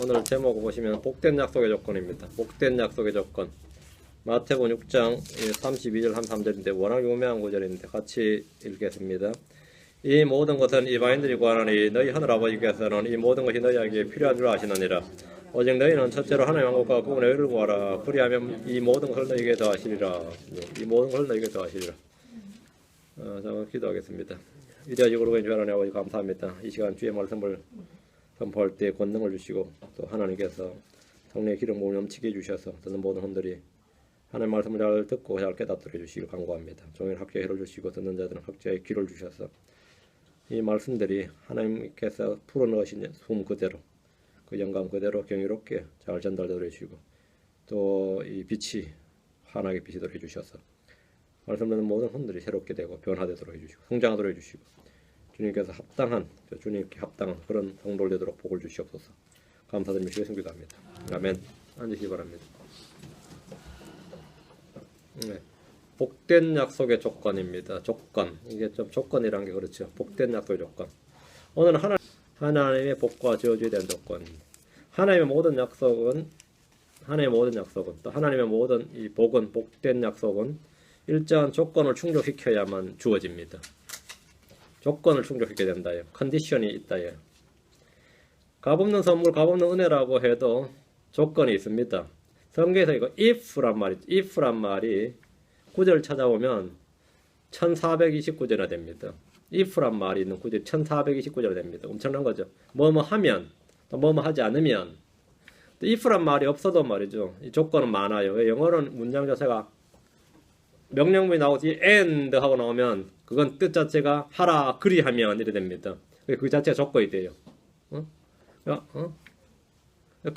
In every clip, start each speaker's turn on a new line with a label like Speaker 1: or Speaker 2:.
Speaker 1: 오늘 제목 보시면 복된 약속의 조건입니다. 복된 약속의 조건. 마태복음 6장 32절 33절인데 워낙 유명한 구절인데 같이 읽겠습니다. 이 모든 것은 이방인들이 구하노니 너희 하늘아버지께서는 이 모든 것이 너희에게 필요한 줄 아시느니라. 오직 너희는 첫째로 하나님의 왕국과 그분의 의를 구하라. 그리하면 이 모든 것을 너희에게 더하시리라. 이 모든 것을 너희에게 더하시리라. 잠깐 기도하겠습니다. 위대하시고 주의 하나님 아버지 감사합니다. 이 시간 주의 말씀을 선포할 때 권능을 주시고 또 하나님께서 성령의 기름 부음을 넘치게 해주셔서 듣는 모든 분들이 하나님의 말씀을 잘 듣고 잘 깨닫도록 해주시길 간구합니다. 종일 학자의 혀를 주시고 듣는 자들은 학자의 귀를 주셔서 이 말씀들이 하나님께서 풀어넣으신 숨 그대로 그 영감 그대로 경이롭게 잘 전달되도록 해주시고 또 이 빛이 환하게 비치도록 해주셔서 말씀 듣는 모든 분들이 새롭게 되고 변화되도록 해주시고 성장하도록 해주시고 주님께서 주님께 합당한 그런 성도를 되도록 복을 주시옵소서. 감사드리며 예수님 기도합니다. 아멘. 앉으시기 바랍니다. 네. 복된 약속의 조건입니다. 조건. 이게 좀 조건이란 게 그렇죠. 복된 약속의 조건. 오늘은 하나님의 복과 저주에 대한 조건입니다. 하나님의 모든 약속은 또 하나님의 모든 이 복은 복된 약속은 일정한 조건을 충족시켜야만 주어집니다. 조건을 충족시켜야 된다요. 컨디션이 있다요. 값없는 선물, 값없는 은혜라고 해도 조건이 있습니다. 성경에서 이거 if란 말이 구절 찾아보면 1429절이나 됩니다. if란 말이 있는 구절이 1429절이 됩니다. 엄청난 거죠. 뭐뭐 하면, 또 뭐뭐 하지 않으면. 또 if란 말이 없어도 말이죠. 이 조건은 많아요. 영어로는 문장 자체가 명령문이 나오지 and 하고 나오면 그건 뜻 자체가 하라 그리하면 이래 됩니다. 그 자체가 조건이 돼요.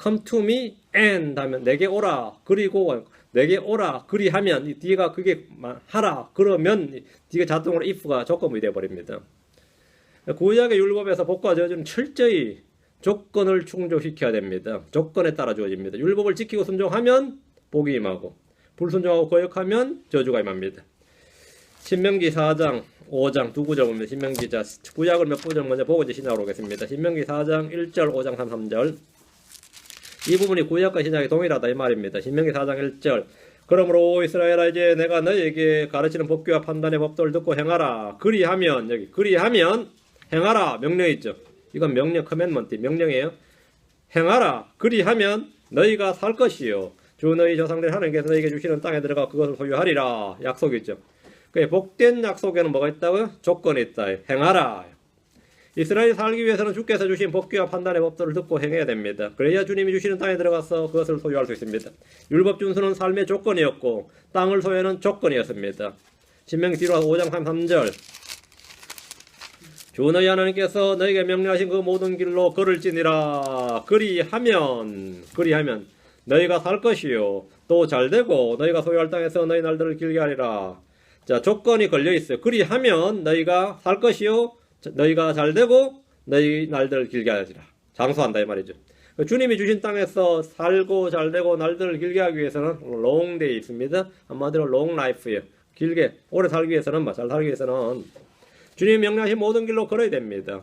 Speaker 1: come to me and 하면 내게 오라 그리고 내게 오라 그리하면 이 뒤가 그게 하라 그러면 뒤가 자동으로 if가 조건이 되어 버립니다. 구약의 율법에서 복과 저주는 철저히 조건을 충족시켜야 됩니다. 조건에 따라 주어집니다. 율법을 지키고 순종하면 복이 임하고 불순종하고 거역하면 저주가 임합니다. 신명기 4장 5장 두 구절 보면 신명기 구약을 몇 구절 먼저 보고 이제 신약으로 오겠습니다. 신명기 4장 1절 5장 3, 3절 이 부분이 구약과 신약이 동일하다 이 말입니다. 신명기 4장 1절 그러므로 이스라엘아 이제 내가 너희에게 가르치는 법규와 판단의 법도를 듣고 행하라. 그리하면 여기 그리하면 행하라 명령 있죠. 이건 명령 커맨먼트 명령이에요. 행하라 그리하면 너희가 살 것이요 주 너희 조상들이 하나님께서 너희에게 주시는 땅에 들어가 그것을 소유하리라. 약속이 있죠. 복된 약속에는 뭐가 있다고요? 조건이 있다. 행하라. 이스라엘이 살기 위해서는 주께서 주신 법규와 판단의 법도를 듣고 행해야 됩니다. 그래야 주님이 주시는 땅에 들어가서 그것을 소유할 수 있습니다. 율법 준수는 삶의 조건이었고 땅을 소유하는 조건이었습니다. 신명기 뒤로 5장 3절 주 너희 하나님께서 너희에게 명령하신 그 모든 길로 걸을지니라. 그리하면 너희가 살 것이요 또 잘되고 너희가 소유할 땅에서 너희 날들을 길게 하리라. 자, 조건이 걸려있어요. 그리하면 너희가 살 것이요 너희가 잘되고 너희 날들을 길게 하리라. 장수한다 이 말이죠. 주님이 주신 땅에서 살고 잘되고 날들을 길게 하기 위해서는 long day 있습니다. 한마디로 long life예요. 길게 오래 살기 위해서는 잘 살기 위해서는 주님이 명령하신 모든 길로 걸어야 됩니다.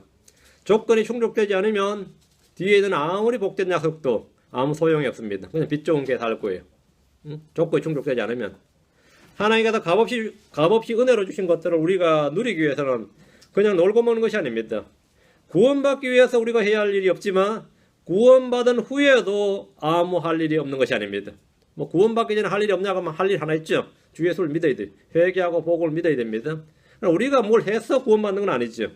Speaker 1: 조건이 충족되지 않으면 뒤에 있는 아무리 복된 약속도 아무 소용이 없습니다. 그냥 빛 좋은 게 살 거예요. 조건이 충족되지 않으면 하나님께서 값없이 은혜로 주신 것들을 우리가 누리기 위해서는 그냥 놀고 먹는 것이 아닙니다. 구원받기 위해서 우리가 해야 할 일이 없지만 구원받은 후에도 아무 할 일이 없는 것이 아닙니다. 구원받기 전에 할 일이 없냐고 하면 할 일 하나 있죠. 주 예수를 믿어야 돼요. 회개하고 복을 믿어야 됩니다. 우리가 뭘 해서 구원받는 건 아니죠.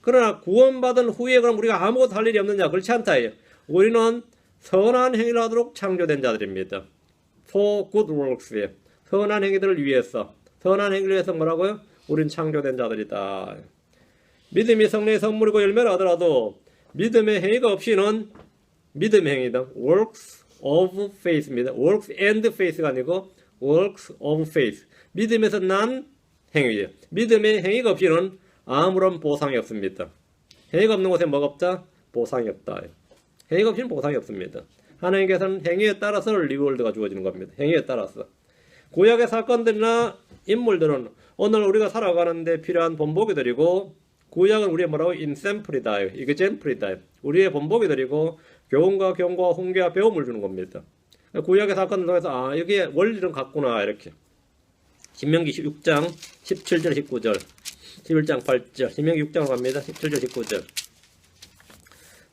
Speaker 1: 그러나 구원받은 후에 그럼 우리가 아무것도 할 일이 없느냐? 그렇지 않다예요. 우리는 선한 행위를 하도록 창조된 자들입니다. For good works예요. 선한 행위들을 위해서. 선한 행위를 위해서 뭐라고요? 우린 창조된 자들이다. 믿음이 성령의 선물이고 열매를 하더라도 믿음의 행위가 없이는 믿음의 행위다. Works of faith입니다. Works and faith가 아니고 Works of faith. 믿음에서 난 행위예요. 믿음의 행위가 없이는 아무런 보상이 없습니다. 행위가 없는 곳에 뭐가 없다? 보상이 없다. 행위가 없이는 보상이 없습니다. 하나님께서는 행위에 따라서 리월드가 주어지는 겁니다. 행위에 따라서. 구약의 사건들이나 인물들은 오늘 우리가 살아가는데 필요한 본보기들이고 구약은 우리의 뭐라고? 인샘플이다. 이그젠플이다. 우리의 본보기들이고 교훈과 경고와 훈계와 배움을 주는 겁니다. 구약의 사건을 통해서 아 여기에 원리는 같구나 이렇게. 신명기 16장 17절 19절 11장 8절 신명기 6장으로 갑니다. 17절 19절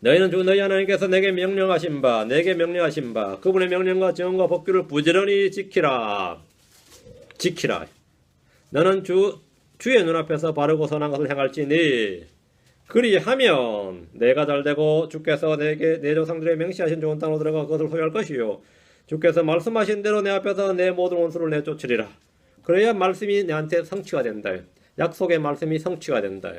Speaker 1: 너희는 주 너희 하나님께서 내게 명령하신 바 그분의 명령과 정과 법규를 부지런히 지키라. 너는 주의 눈앞에서 바르고 선한 것을 행할지니 그리하면 내가 잘되고 주께서 내게 내 조상들의 맹세하신 좋은 땅으로 들어가 그것을 소유할 것이요 주께서 말씀하신 대로 내 앞에서 내 모든 원수를 내쫓으리라. 그래야 말씀이 내한테 성취가 된다. 약속의 말씀이 성취가 된다.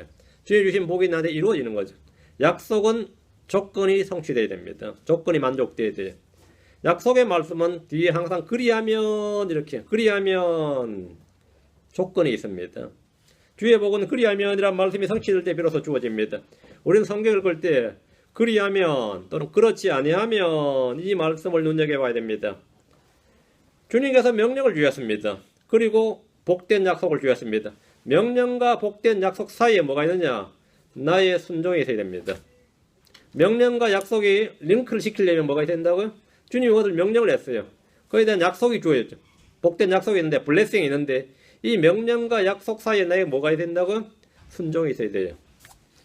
Speaker 1: 주의 주신 복이 나한테 이루어지는 거죠. 약속은 조건이 성취되어야 됩니다. 조건이 만족되어야 돼요. 약속의 말씀은 뒤에 항상 그리하면 이렇게 그리하면 조건이 있습니다. 주의 복은 그리하면이란 말씀이 성취될 때 비로소 주어집니다. 우리는 성경을 읽을 때 그리하면 또는 그렇지 아니하면 이 말씀을 눈여겨봐야 됩니다. 주님께서 명령을 주셨습니다. 그리고 복된 약속을 주셨습니다. 명령과 복된 약속 사이에 뭐가 있느냐? 나의 순종이 있어야 됩니다. 명령과 약속이 링크를 시키려면 뭐가 있어야 된다고요? 주님이 그것을 명령을 했어요. 그에 대한 약속이 주어졌죠. 복된 약속이 있는데 블레싱이 있는데 이 명령과 약속 사이에 나에게 뭐가 있어야 된다고요? 순종이 있어야 돼요.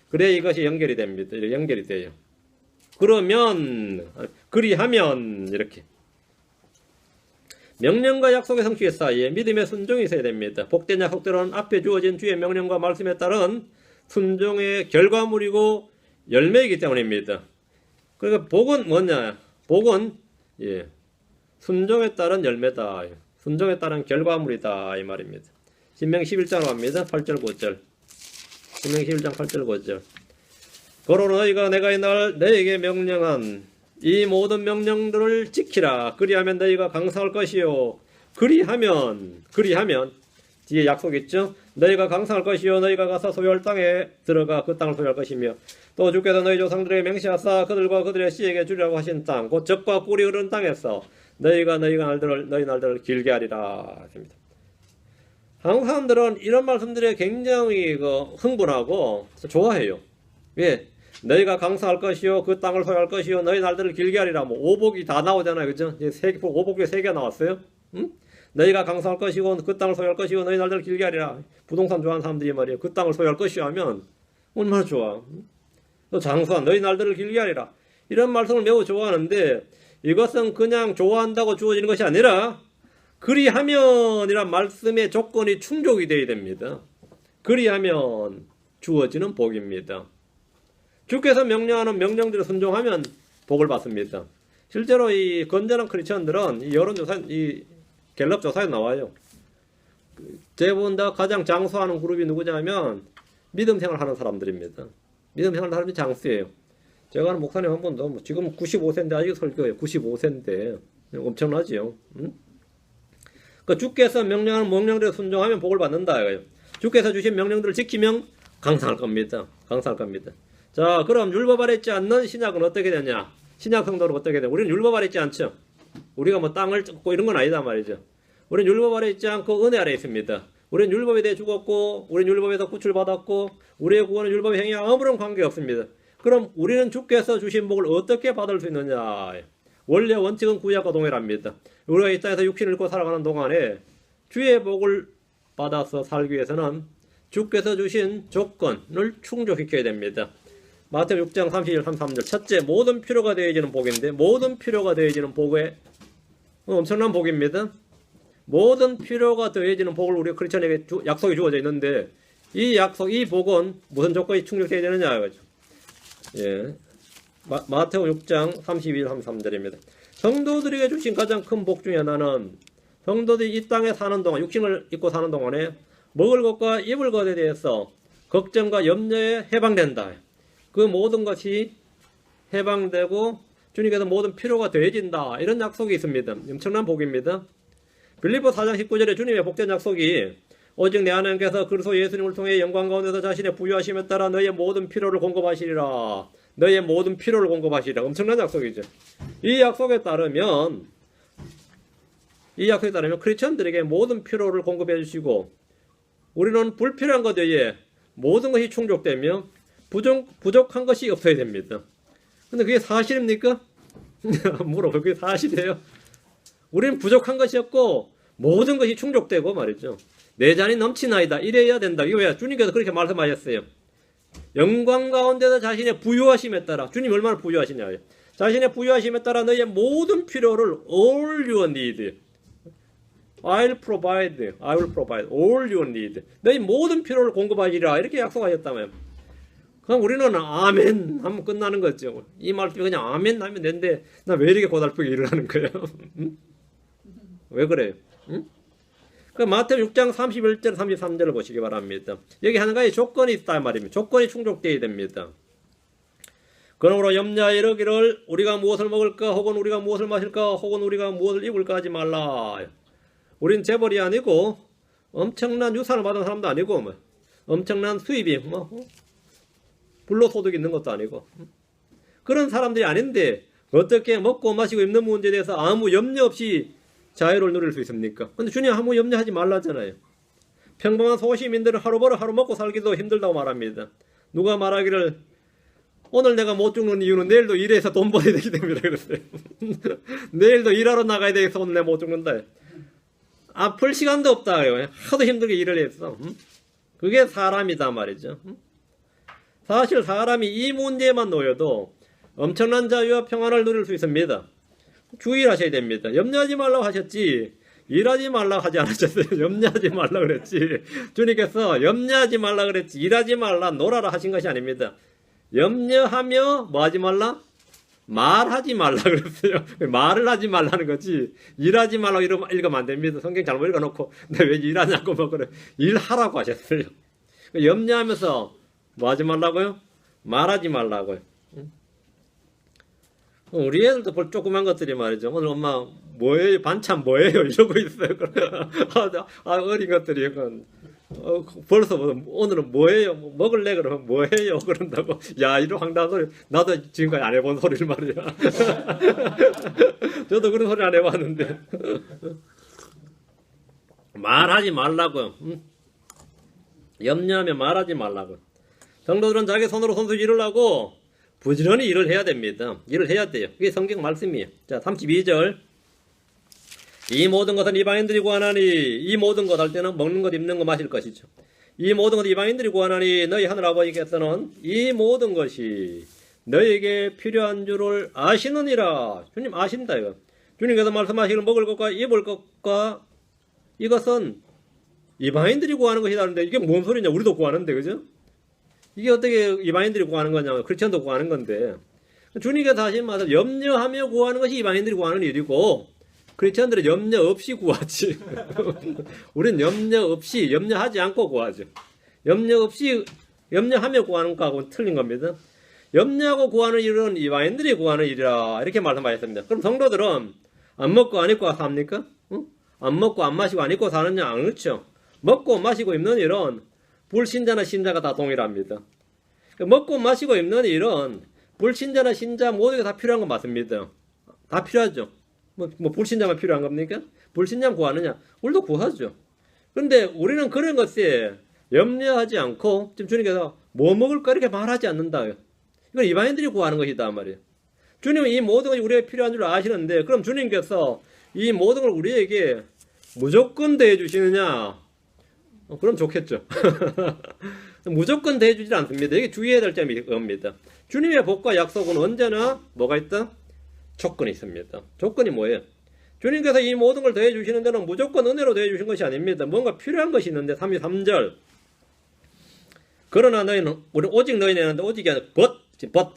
Speaker 1: 그래야 이것이 연결이 됩니다. 연결이 돼요. 그러면 그리하면 이렇게 명령과 약속의 성취 사이에 믿음의 순종이 있어야 됩니다. 복된 약속들은 앞에 주어진 주의 명령과 말씀에 따른 순종의 결과물이고 열매이기 때문입니다. 그러니까 복은 뭐냐? 복은 순종에 따른 열매다. 순종에 따른 결과물이다 이 말입니다. 신명기 11장으로 갑니다. 8절 9절 신명기 11장 8절 9절 그러므로 너희가 내가 이날 너희에게 명령한 이 모든 명령들을 지키라. 그리하면 너희가 강성할 것이요. 그리하면 뒤에 약속 있죠. 너희가 강성할 것이요 너희가 가서 소유할 땅에 들어가 그 땅을 소유할 것이며 또 주께서 너희 조상들에게 맹세하사 그들과 그들의 씨에게 주리라고 하신 땅 곧 젖과 꿀이 흐르는 땅에서 너희 날들을 길게 하리라 했습니다. 한국 사람들은 이런 말씀들에 굉장히 흥분하고 좋아해요. 왜? 너희가 강성할 것이요 그 땅을 소유할 것이요 너희 날들을 길게 하리라. 뭐 오복이 다 나오잖아요. 그죠? 오복이 3개 나왔어요. 응? 너희가 강성할 것이고 그 땅을 소유할 것이고 너희 날들을 길게 하리라. 부동산 좋아하는 사람들이 말이에요. 그 땅을 소유할 것이요 하면 얼마나 좋아. 또 장수한 너희 날들을 길게 하리라. 이런 말씀을 매우 좋아하는데 이것은 그냥 좋아한다고 주어지는 것이 아니라 그리하면이란 말씀의 조건이 충족이 되어야 됩니다. 그리하면 주어지는 복입니다. 주께서 명령하는 명령들을 순종하면 복을 받습니다. 실제로 이 건전한 크리스천들은 이 여론조사, 이 갤럽 조사에 나와요. 대부분 다 가장 장수하는 그룹이 누구냐면 믿음 생활하는 사람들입니다. 믿음 생활하는 사람이 장수예요. 제가 아는 목사님 한 분도 지금 95세인데 아직 설교해요. 95세인데 엄청나지요. 응? 그 주께서 명령하는 명령들에 순종하면 복을 받는다 이거예요. 주께서 주신 명령들을 지키면 강성할 겁니다. 강성할 겁니다. 자, 그럼 율법 아래 있지 않는 신약은 어떻게 되냐? 신약 성도는 어떻게 되냐? 우리는 율법 아래 있지 않죠. 우리가 뭐 땅을 뜯고 이런 건 아니다 말이죠. 우리는 율법 아래 있지 않고 은혜 아래 있습니다. 우리는 율법에 대해 죽었고 우리는 율법에서 구출받았고 우리의 구원은 율법의 행위와 아무런 관계가 없습니다. 그럼 우리는 주께서 주신 복을 어떻게 받을 수 있느냐? 원래 원칙은 구약과 동일합니다. 우리가 이 땅에서 육신을 입고 살아가는 동안에 주의 복을 받아서 살기 위해서는 주께서 주신 조건을 충족시켜야 됩니다. 마태복음 6장 31, 33절 첫째 모든 필요가 되어지는 복인데 모든 필요가 되어지는 복에 엄청난 복입니다. 모든 필요가 더해지는 복을 우리 크리스천에게 약속이 주어져 있는데 이 약속, 이 복은 무슨 조건이 충족되어야 되느냐 이거죠. 예. 마태복음 6장 31, 33절입니다. 성도들에게 주신 가장 큰 복 중에 하나는 성도들이 이 땅에 사는 동안 육신을 입고 사는 동안에 먹을 것과 입을 것에 대해서 걱정과 염려에 해방된다. 그 모든 것이 해방되고 주님께서 모든 필요가 더해진다. 이런 약속이 있습니다. 엄청난 복입니다. 빌립보 4장 19절에 주님의 복된 약속이 오직 내 하나님께서 그리스도 예수님을 통해 영광 가운데서 자신의 부유하심에 따라 너의 모든 필요를 공급하시리라. 너의 모든 필요를 공급하시리라. 엄청난 약속이죠. 이 약속에 따르면 크리스천들에게 모든 필요를 공급해 주시고 우리는 불필요한 것 외에 모든 것이 충족되며 부족한 것이 없어야 됩니다. 근데 그게 사실입니까? 물어보고 그게 사실이에요. 우리는 부족한 것이 없고 모든 것이 충족되고 말이죠. 내 잔이 넘치나이다. 이래야 된다. 이거 왜? 주님께서 그렇게 말씀하셨어요. 영광 가운데서 자신의 부유하심에 따라, 주님이 얼마나 부유하시냐. 자신의 부유하심에 따라 너희의 모든 필요를 all your need, I will provide all your need, 너희 모든 필요를 공급하시리라 이렇게 약속하셨다면, 그럼 우리는 아멘 하면 끝나는 거죠. 이 말씀이 그냥 아멘 하면 되는데 나 왜 이렇게 고달프게 일을 하는 거예요? 왜 그래요? 그 마태복음 6장 31절 33절을 보시기 바랍니다. 여기 한 가지 조건이 있다 말입니다. 조건이 충족되어야 됩니다. 그러므로 염려하여 이르기를 우리가 무엇을 먹을까, 혹은 우리가 무엇을 마실까, 혹은 우리가 무엇을 입을까 하지 말라. 우린 재벌이 아니고 엄청난 유산을 받은 사람도 아니고 엄청난 수입이 불로소득이 있는 것도 아니고 그런 사람들이 아닌데 어떻게 먹고 마시고 입는 문제에 대해서 아무 염려 없이 자유를 누릴 수 있습니까? 근데 주님 아무 염려하지 말라잖아요. 평범한 소시민들은 하루 벌어 하루 먹고 살기도 힘들다고 말합니다. 누가 말하기를 오늘 내가 못 죽는 이유는 내일도 일해서 돈 벌어야 되기 때문이라 그랬어요. 내일도 일하러 나가야 돼서 오늘 내가 못 죽는다. 아플 시간도 없다. 하도 힘들게 일을 했어. 그게 사람이다 말이죠. 사실 사람이 이 문제만 놓여도 엄청난 자유와 평안을 누릴 수 있습니다. 주의하셔야 됩니다. 염려하지 말라고 하셨지 일하지 말라고 하지 않으셨어요. 염려하지 말라고 그랬지. 주님께서 염려하지 말라고 그랬지 일하지 말라 놀아라 하신 것이 아닙니다. 염려하며 뭐 하지 말라? 말하지 말라 그랬어요. 말을 하지 말라는 거지 일하지 말라고 읽으면 안 됩니다. 성경 잘못 읽어놓고 내 왜 일하냐고 뭐 그래. 일하라고 하셨어요. 염려하면서 뭐 하지 말라고요? 말하지 말라고요. 우리 애들도 볼 조그만 것들이 말이죠. 오늘 엄마 뭐예요? 반찬 뭐예요? 이러고 있어요. 어린 것들이 벌써 오늘은 뭐예요? 먹을래? 그러면 뭐예요? 그런다고. 야, 이런 황당한 소리. 나도 지금까지 안 해본 소리를 말이야. 저도 그런 소리 안 해봤는데. 말하지 말라고. 염려하면 말하지 말라고. 성도들은 자기 손으로 손수 일을 하고 부지런히 일을 해야 됩니다. 일을 해야 돼요. 그게 성경 말씀이에요. 자, 32절. 이 모든 것은 이방인들이 구하나니, 이 모든 것 할 때는 먹는 것, 입는 것, 마실 것이죠. 이 모든 것 이방인들이 구하나니 너희 하늘 아버지께서는 이 모든 것이 너희에게 필요한 줄을 아시느니라. 주님 아신다 이거. 주님께서 말씀하시기를 먹을 것과 입을 것과 이것은 이방인들이 구하는 것이라는데 이게 뭔 소리냐? 우리도 구하는데 그죠? 이게 어떻게 이방인들이 구하는 거냐? 크리스천도 구하는 건데 주님께서 하신 말은 염려하며 구하는 것이 이방인들이 구하는 일이고 크리스천들은 염려 없이 구하지. 우리는 염려 없이 염려하지 않고 구하죠. 염려 없이 염려하며 구하는 거하고는 틀린 겁니다. 염려하고 구하는 일은 이방인들이 구하는 일이라 이렇게 말씀하셨습니다. 그럼 성도들은 안 먹고 안 입고 삽니까? 응? 안 먹고 안 마시고 안 입고 사느냐? 안 그렇죠. 먹고 마시고 입는 일은 불신자나 신자가 다 동일합니다. 먹고 마시고 입는 일은 불신자나 신자 모두가 다 필요한 건 맞습니다. 다 필요하죠. 뭐 불신자만 필요한 겁니까? 불신자만 구하느냐? 우리도 구하죠. 그런데 우리는 그런 것에 염려하지 않고 지금 주님께서 뭐 먹을까 이렇게 말하지 않는다. 이건 이방인들이 구하는 것이다 말이에요. 주님은 이 모든 것이 우리에게 필요한 줄 아시는데 그럼 주님께서 이 모든 걸 우리에게 무조건 대해 주시느냐? 그럼 좋겠죠. 무조건 대해주지 않습니다. 이게 주의해야 될 점이 겁니다. 주님의 복과 약속은 언제나 뭐가 있다? 조건이 있습니다. 조건이 뭐예요? 주님께서 이 모든 걸 더해주시는 데는 무조건 은혜로 더해주신 것이 아닙니다. 뭔가 필요한 것이 있는데 33절 그러나 너희는 우리 오직 너희는 하는데 오직이 아니라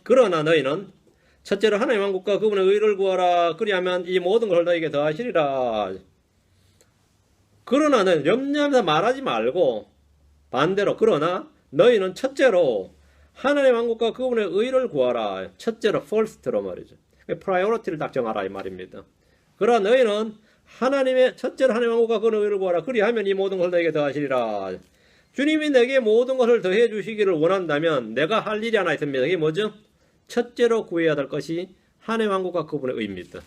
Speaker 1: 그러나 너희는 첫째로 하나님 왕국과 그분의 의를 구하라. 그리하면 이 모든 걸 너희에게 더하시리라. 그러나 너희는 염려하면서 말하지 말고 반대로 그러나 너희는 첫째로 하나님의 왕국과 그분의 의를 구하라. 첫째로 first로 말이죠. 프라이어리티를 딱 정하라 이 말입니다. 그러나 너희는 첫째로 하나님의 왕국과 그분의 의를 구하라. 그리하면 이 모든 것을 너희에게 더하시리라. 주님이 내게 모든 것을 더해 주시기를 원한다면 내가 할 일이 하나 있습니다. 이게 뭐죠? 첫째로 구해야 될 것이 하나님의 왕국과 그분의 의입니다.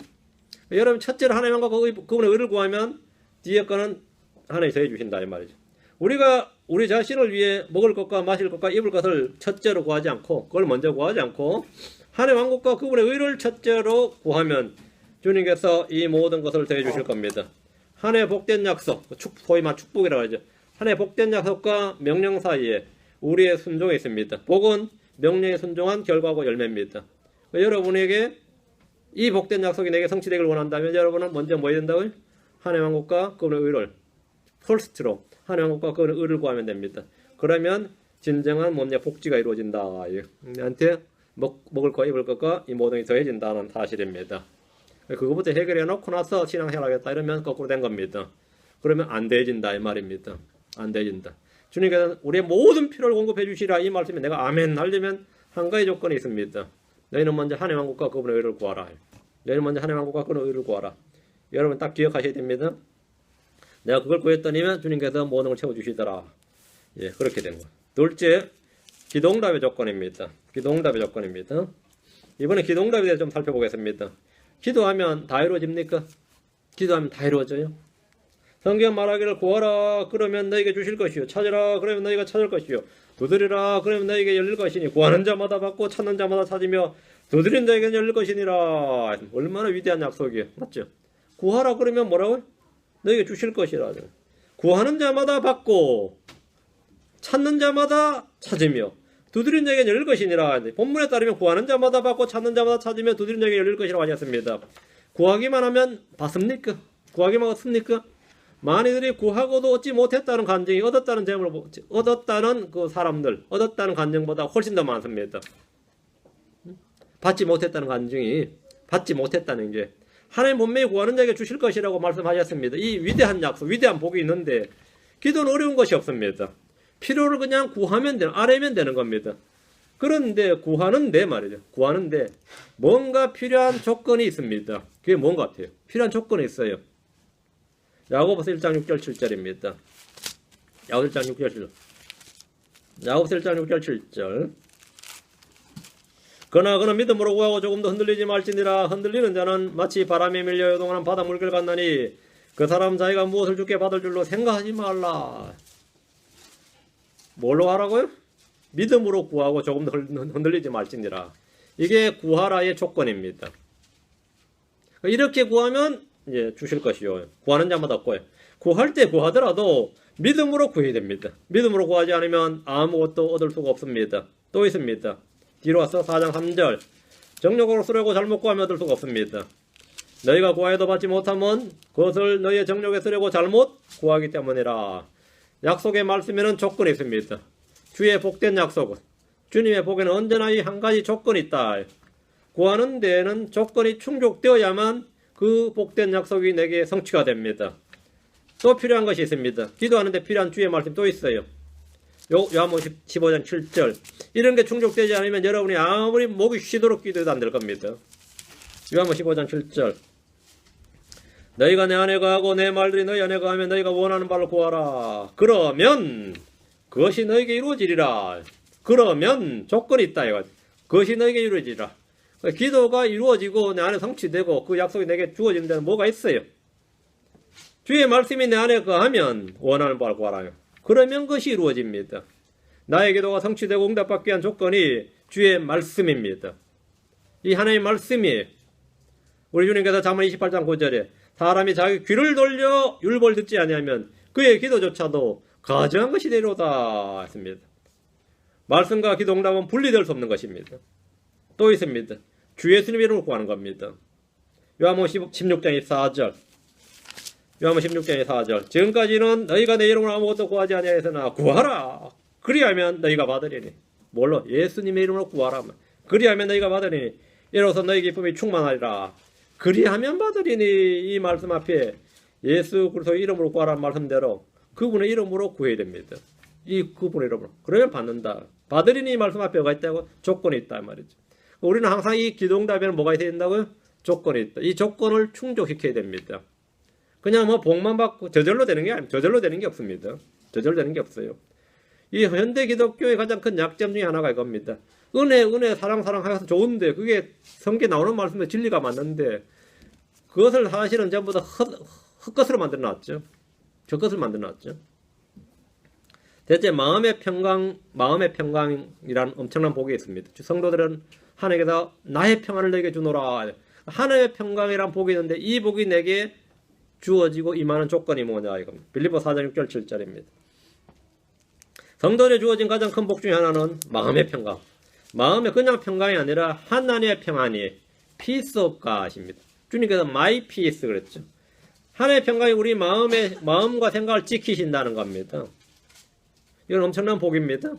Speaker 1: 여러분 첫째로 하나님의 왕국과 그분의 의를 구하면 뒤에 거는 하나님이 더해 주신다 이 말이죠. 우리가 우리 자신을 위해 먹을 것과 마실 것과 입을 것을 첫째로 구하지 않고, 그걸 먼저 구하지 않고 하나님 왕국과 그분의 의를 첫째로 구하면 주님께서 이 모든 것을 더해 주실 겁니다. 하나님의 복된 약속, 소위 말 축복이라고 하죠. 하나님의 복된 약속과 명령 사이에 우리의 순종이 있습니다. 복은 명령에 순종한 결과고 열매입니다. 여러분에게 이 복된 약속이 내게 성취되기를 원한다면 여러분은 먼저 뭐 해야 된다고요? 하나님의 왕국과 그분의 의를 퍼스트로 하나님의 왕국과 그분의 의를 구하면 됩니다. 그러면 진정한 몸의 복지가 이루어진다. 우리한테 먹을 거 입을 것과 이 모든 게 더해진다는 사실입니다. 그거부터 해결해 놓고 나서 신앙생활하겠다 이러면 거꾸로 된 겁니다. 그러면 안 되어진다 이 말입니다. 안 되어진다. 주님께서는 우리의 모든 필요를 공급해 주시라 이 말씀에 내가 아멘 하려면 한 가지 조건이 있습니다. 너희는 먼저 하나님의 왕국과 그분의 의를 구하라. 너희는 먼저 하나님의 왕국과 그분의 의를 구하라. 여러분 딱 기억하셔야 됩니다. 내가 그걸 구했더니면 주님께서 모든 걸 채워주시더라. 예, 그렇게 된 거예요. 둘째, 기도응답의 조건입니다. 기도응답의 조건입니다. 이번에 기도응답에 대해서 좀 살펴보겠습니다. 기도하면 다 이루어집니까? 기도하면 다 이루어져요? 성경 말하기를 구하라 그러면 너에게 주실 것이요 찾으라 그러면 너희가 찾을 것이요 두드리라 그러면 너에게 열릴 것이니 구하는 자마다 받고 찾는 자마다 찾으며 두드리는 자에게는 열릴 것이니라. 얼마나 위대한 약속이에요. 맞죠? 구하라 그러면 뭐라고요? 너에게 주실 것이라. 구하는 자마다 받고 찾는 자마다 찾으며 두드리는 자에게 열릴 것이니라. 본문에 따르면 구하는 자마다 받고 찾는 자마다 찾으며 두드리는 자에게 열릴 것이라고 하셨습니다. 구하기만 하면 받습니까? 구하기만 했습니까? 많이들이 구하고도 얻지 못했다는 간증이 얻었다는 점을 얻었다는 그 사람들, 얻었다는 간증보다 훨씬 더 많습니다. 받지 못했다는 간증이 받지 못했다는 게 하나님 분명히 구하는 자에게 주실 것이라고 말씀하셨습니다. 이 위대한 약속, 위대한 복이 있는데 기도는 어려운 것이 없습니다. 필요를 그냥 구하면 되는, 아뢰면 되는 겁니다. 그런데 구하는데 말이죠. 구하는데 뭔가 필요한 조건이 있습니다. 그게 뭔 것 같아요? 필요한 조건이 있어요. 야고보서 1장 6절 7절입니다. 야고보서 1장 6절 7절. 야고보서 1장 6절 7절. 그러나 그는 믿음으로 구하고 조금도 흔들리지 말지니라. 흔들리는 자는 마치 바람에 밀려 요동하는 바다 물결 같나니 그 사람 자기가 무엇을 주께 받을 줄로 생각하지 말라. 뭘로 하라고요? 믿음으로 구하고 조금도 흔들리지 말지니라. 이게 구하라의 조건입니다. 이렇게 구하면 이제 주실 것이요. 구하는 자마다 얻고요. 구할 때 구하더라도 믿음으로 구해야 됩니다. 믿음으로 구하지 않으면 아무것도 얻을 수가 없습니다. 또 있습니다. 뒤로 와서 4장 3절. 정욕으로 쓰려고 잘못 구하면 얻을 수가 없습니다. 너희가 구하여도 받지 못하면 그것을 너희의 정욕에 쓰려고 잘못 구하기 때문이라. 약속의 말씀에는 조건이 있습니다. 주의 복된 약속은, 주님의 복에는 언제나 이 한 가지 조건이 있다. 구하는 데에는 조건이 충족되어야만 그 복된 약속이 내게 성취가 됩니다. 또 필요한 것이 있습니다. 기도하는데 필요한 주의 말씀 또 있어요. 요한복음 15장 7절. 이런 게 충족되지 않으면 여러분이 아무리 목이 쉬도록 기도해도 안 될 겁니다. 요한복음 15장 7절. 너희가 내 안에 거하고 내 말들이 너희 안에 거하면 너희가 원하는 바를 구하라. 그러면 그것이 너희에게 이루어지리라. 그러면 조건이 있다 이거. 그것이 너희에게 이루어지리라. 기도가 이루어지고 내 안에 성취되고 그 약속이 내게 주어지는 데는 뭐가 있어요? 주의 말씀이 내 안에 거하면 원하는 바를 구하라. 그러면 그것이 이루어집니다. 나의 기도가 성취되고 응답받기 위한 조건이 주의 말씀입니다. 이 하나님의 말씀이 우리 주님께서 잠언 28장 9절에 사람이 자기 귀를 돌려 율법을 듣지 아니하면 그의 기도조차도 가증한 것이 되리로다 했습니다. 말씀과 기도 응답은 분리될 수 없는 것입니다. 또 있습니다. 주 예수님 이름으로 구하는 겁니다. 요한복음 16장 24절. 요한복음 16장 24절. 지금까지는 너희가 내 이름으로 아무것도 구하지 아니하였으나 구하라. 그리하면 너희가 받으리니. 뭘로? 예수님의 이름으로 구하라. 그리하면 너희가 받으리니. 이로써 너희 기쁨이 충만하리라. 그리하면 받으리니. 이 말씀 앞에 예수 그리스도의 이름으로 구하라는 말씀대로 그분의 이름으로 구해야 됩니다. 이 그분의 이름으로. 그러면 받는다. 받으리니 이 말씀 앞에 뭐가 있다고? 조건이 있다 말이죠. 우리는 항상 이 기도응답에는 뭐가 있어야 된다고요? 조건이 있다. 이 조건을 충족시켜야 됩니다. 그냥 뭐 복만 받고 저절로 되는 게 아닙니다. 저절로 되는 게 없습니다. 저절로 되는 게 없어요. 이 현대 기독교의 가장 큰 약점 중에 하나가 이겁니다. 은혜, 사랑 하여서 좋은데 그게 성경에 나오는 말씀에 진리가 맞는데 그것을 사실은 전부 다 헛것으로 만들어놨죠. 저것을 만들어놨죠. 대체 마음의 평강이라는 엄청난 복이 있습니다. 성도들은 하나님께서 나의 평안을 너에게 주노라. 하나님의 평강이란 복이 있는데 이 복이 내게 주어지고 임하는 조건이 뭐냐 이겁니다. 빌립보 4장 6절 7절입니다. 성도들에 주어진 가장 큰 복 중에 하나는 마음의 평강. 마음의 그냥 평강이 아니라 하나님의 평안이 peace of God입니다. 주님께서 my peace 그랬죠. 하나님의 평강이 우리 마음과 생각을 지키신다는 겁니다. 이건 엄청난 복입니다.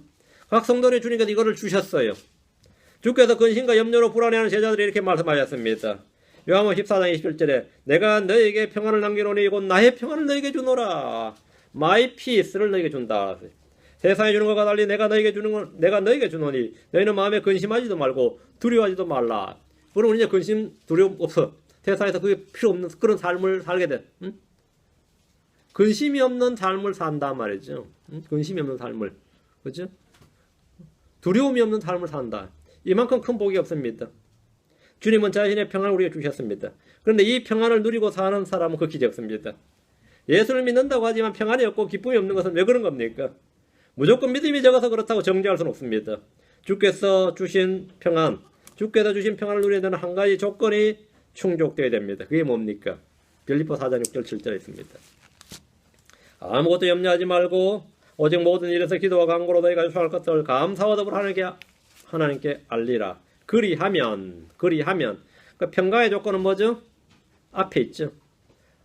Speaker 1: 각 성도들의 주님께서 이거를 주셨어요. 주께서 근심과 염려로 불안해하는 제자들이 이렇게 말씀하셨습니다. 요한복음 14장 27절에 내가 너에게 평안을 남기노니 곧 나의 평안을 너에게 주노라. my peace를 너에게 준다. 세상에 주는 것과 달리 내가 너에게 주노니 너희는 마음에 근심하지도 말고 두려워하지도 말라. 그러면 이제 근심 두려움 없어. 세상에서 그게 필요 없는 그런 삶을 살게 돼. 응? 근심이 없는 삶을 산다 말이죠. 응? 근심이 없는 삶을. 그렇죠? 두려움이 없는 삶을 산다. 이만큼 큰 복이 없습니다. 주님은 자신의 평안을 우리에게 주셨습니다. 그런데 이 평안을 누리고 사는 사람은 극히 적습니다. 예수를 믿는다고 하지만 평안이 없고 기쁨이 없는 것은 왜 그런 겁니까? 무조건 믿음이 적어서 그렇다고 정죄할 수는 없습니다. 주께서 주신 평안을 누리는 데는 한 가지 조건이 충족되어야 됩니다. 그게 뭡니까? 빌립보 4장 6절 7절에 있습니다. 아무것도 염려하지 말고 오직 모든 일에서 기도와 간구로 너희가 요청할 것을 감사와 더불어 하나님께 알리라. 그리하면 그 평강의 조건은 뭐죠? 앞에 있죠.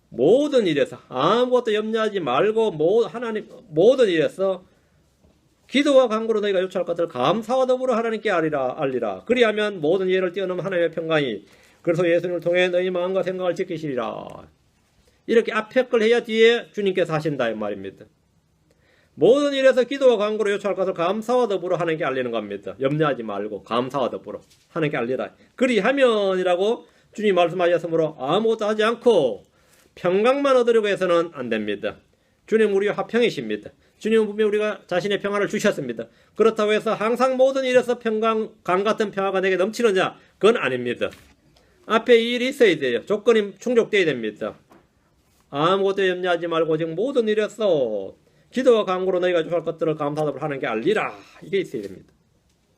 Speaker 1: 모든 일에서 아무것도 염려하지 말고 모든 일에서 기도와 간구로 너희가 요청할 것을 감사와 더불어 하나님께 알리라. 그리하면 모든 이해를 뛰어넘은 하나님의 평강이 그래서 예수님을 통해 너희 마음과 생각을 지키시리라. 이렇게 앞에 걸 해야 뒤에 주님께서 하신다 이 말입니다. 모든 일에서 기도와 간구로 요청할 것을 감사와 더불어 하나님께 알리는 겁니다. 염려하지 말고 감사와 더불어 하나님께 알리라. 그리하면이라고 주님 말씀하셨으므로 아무것도 하지 않고 평강만 얻으려고 해서는 안 됩니다. 주님 우리와 화평이십니다. 주님은 분명히 우리가 자신의 평안을 주셨습니다. 그렇다고 해서 항상 모든 일에서 강 같은 평화가 내게 넘치느냐? 그건 아닙니다. 앞에 이 일이 있어야 돼요. 조건이 충족되어야 됩니다. 아무것도 염려하지 말고 지금 모든 일에서 기도와 간구로 너희가 요청할 것들을 감사하도록 하는 게 알리라. 이게 있어야 됩니다.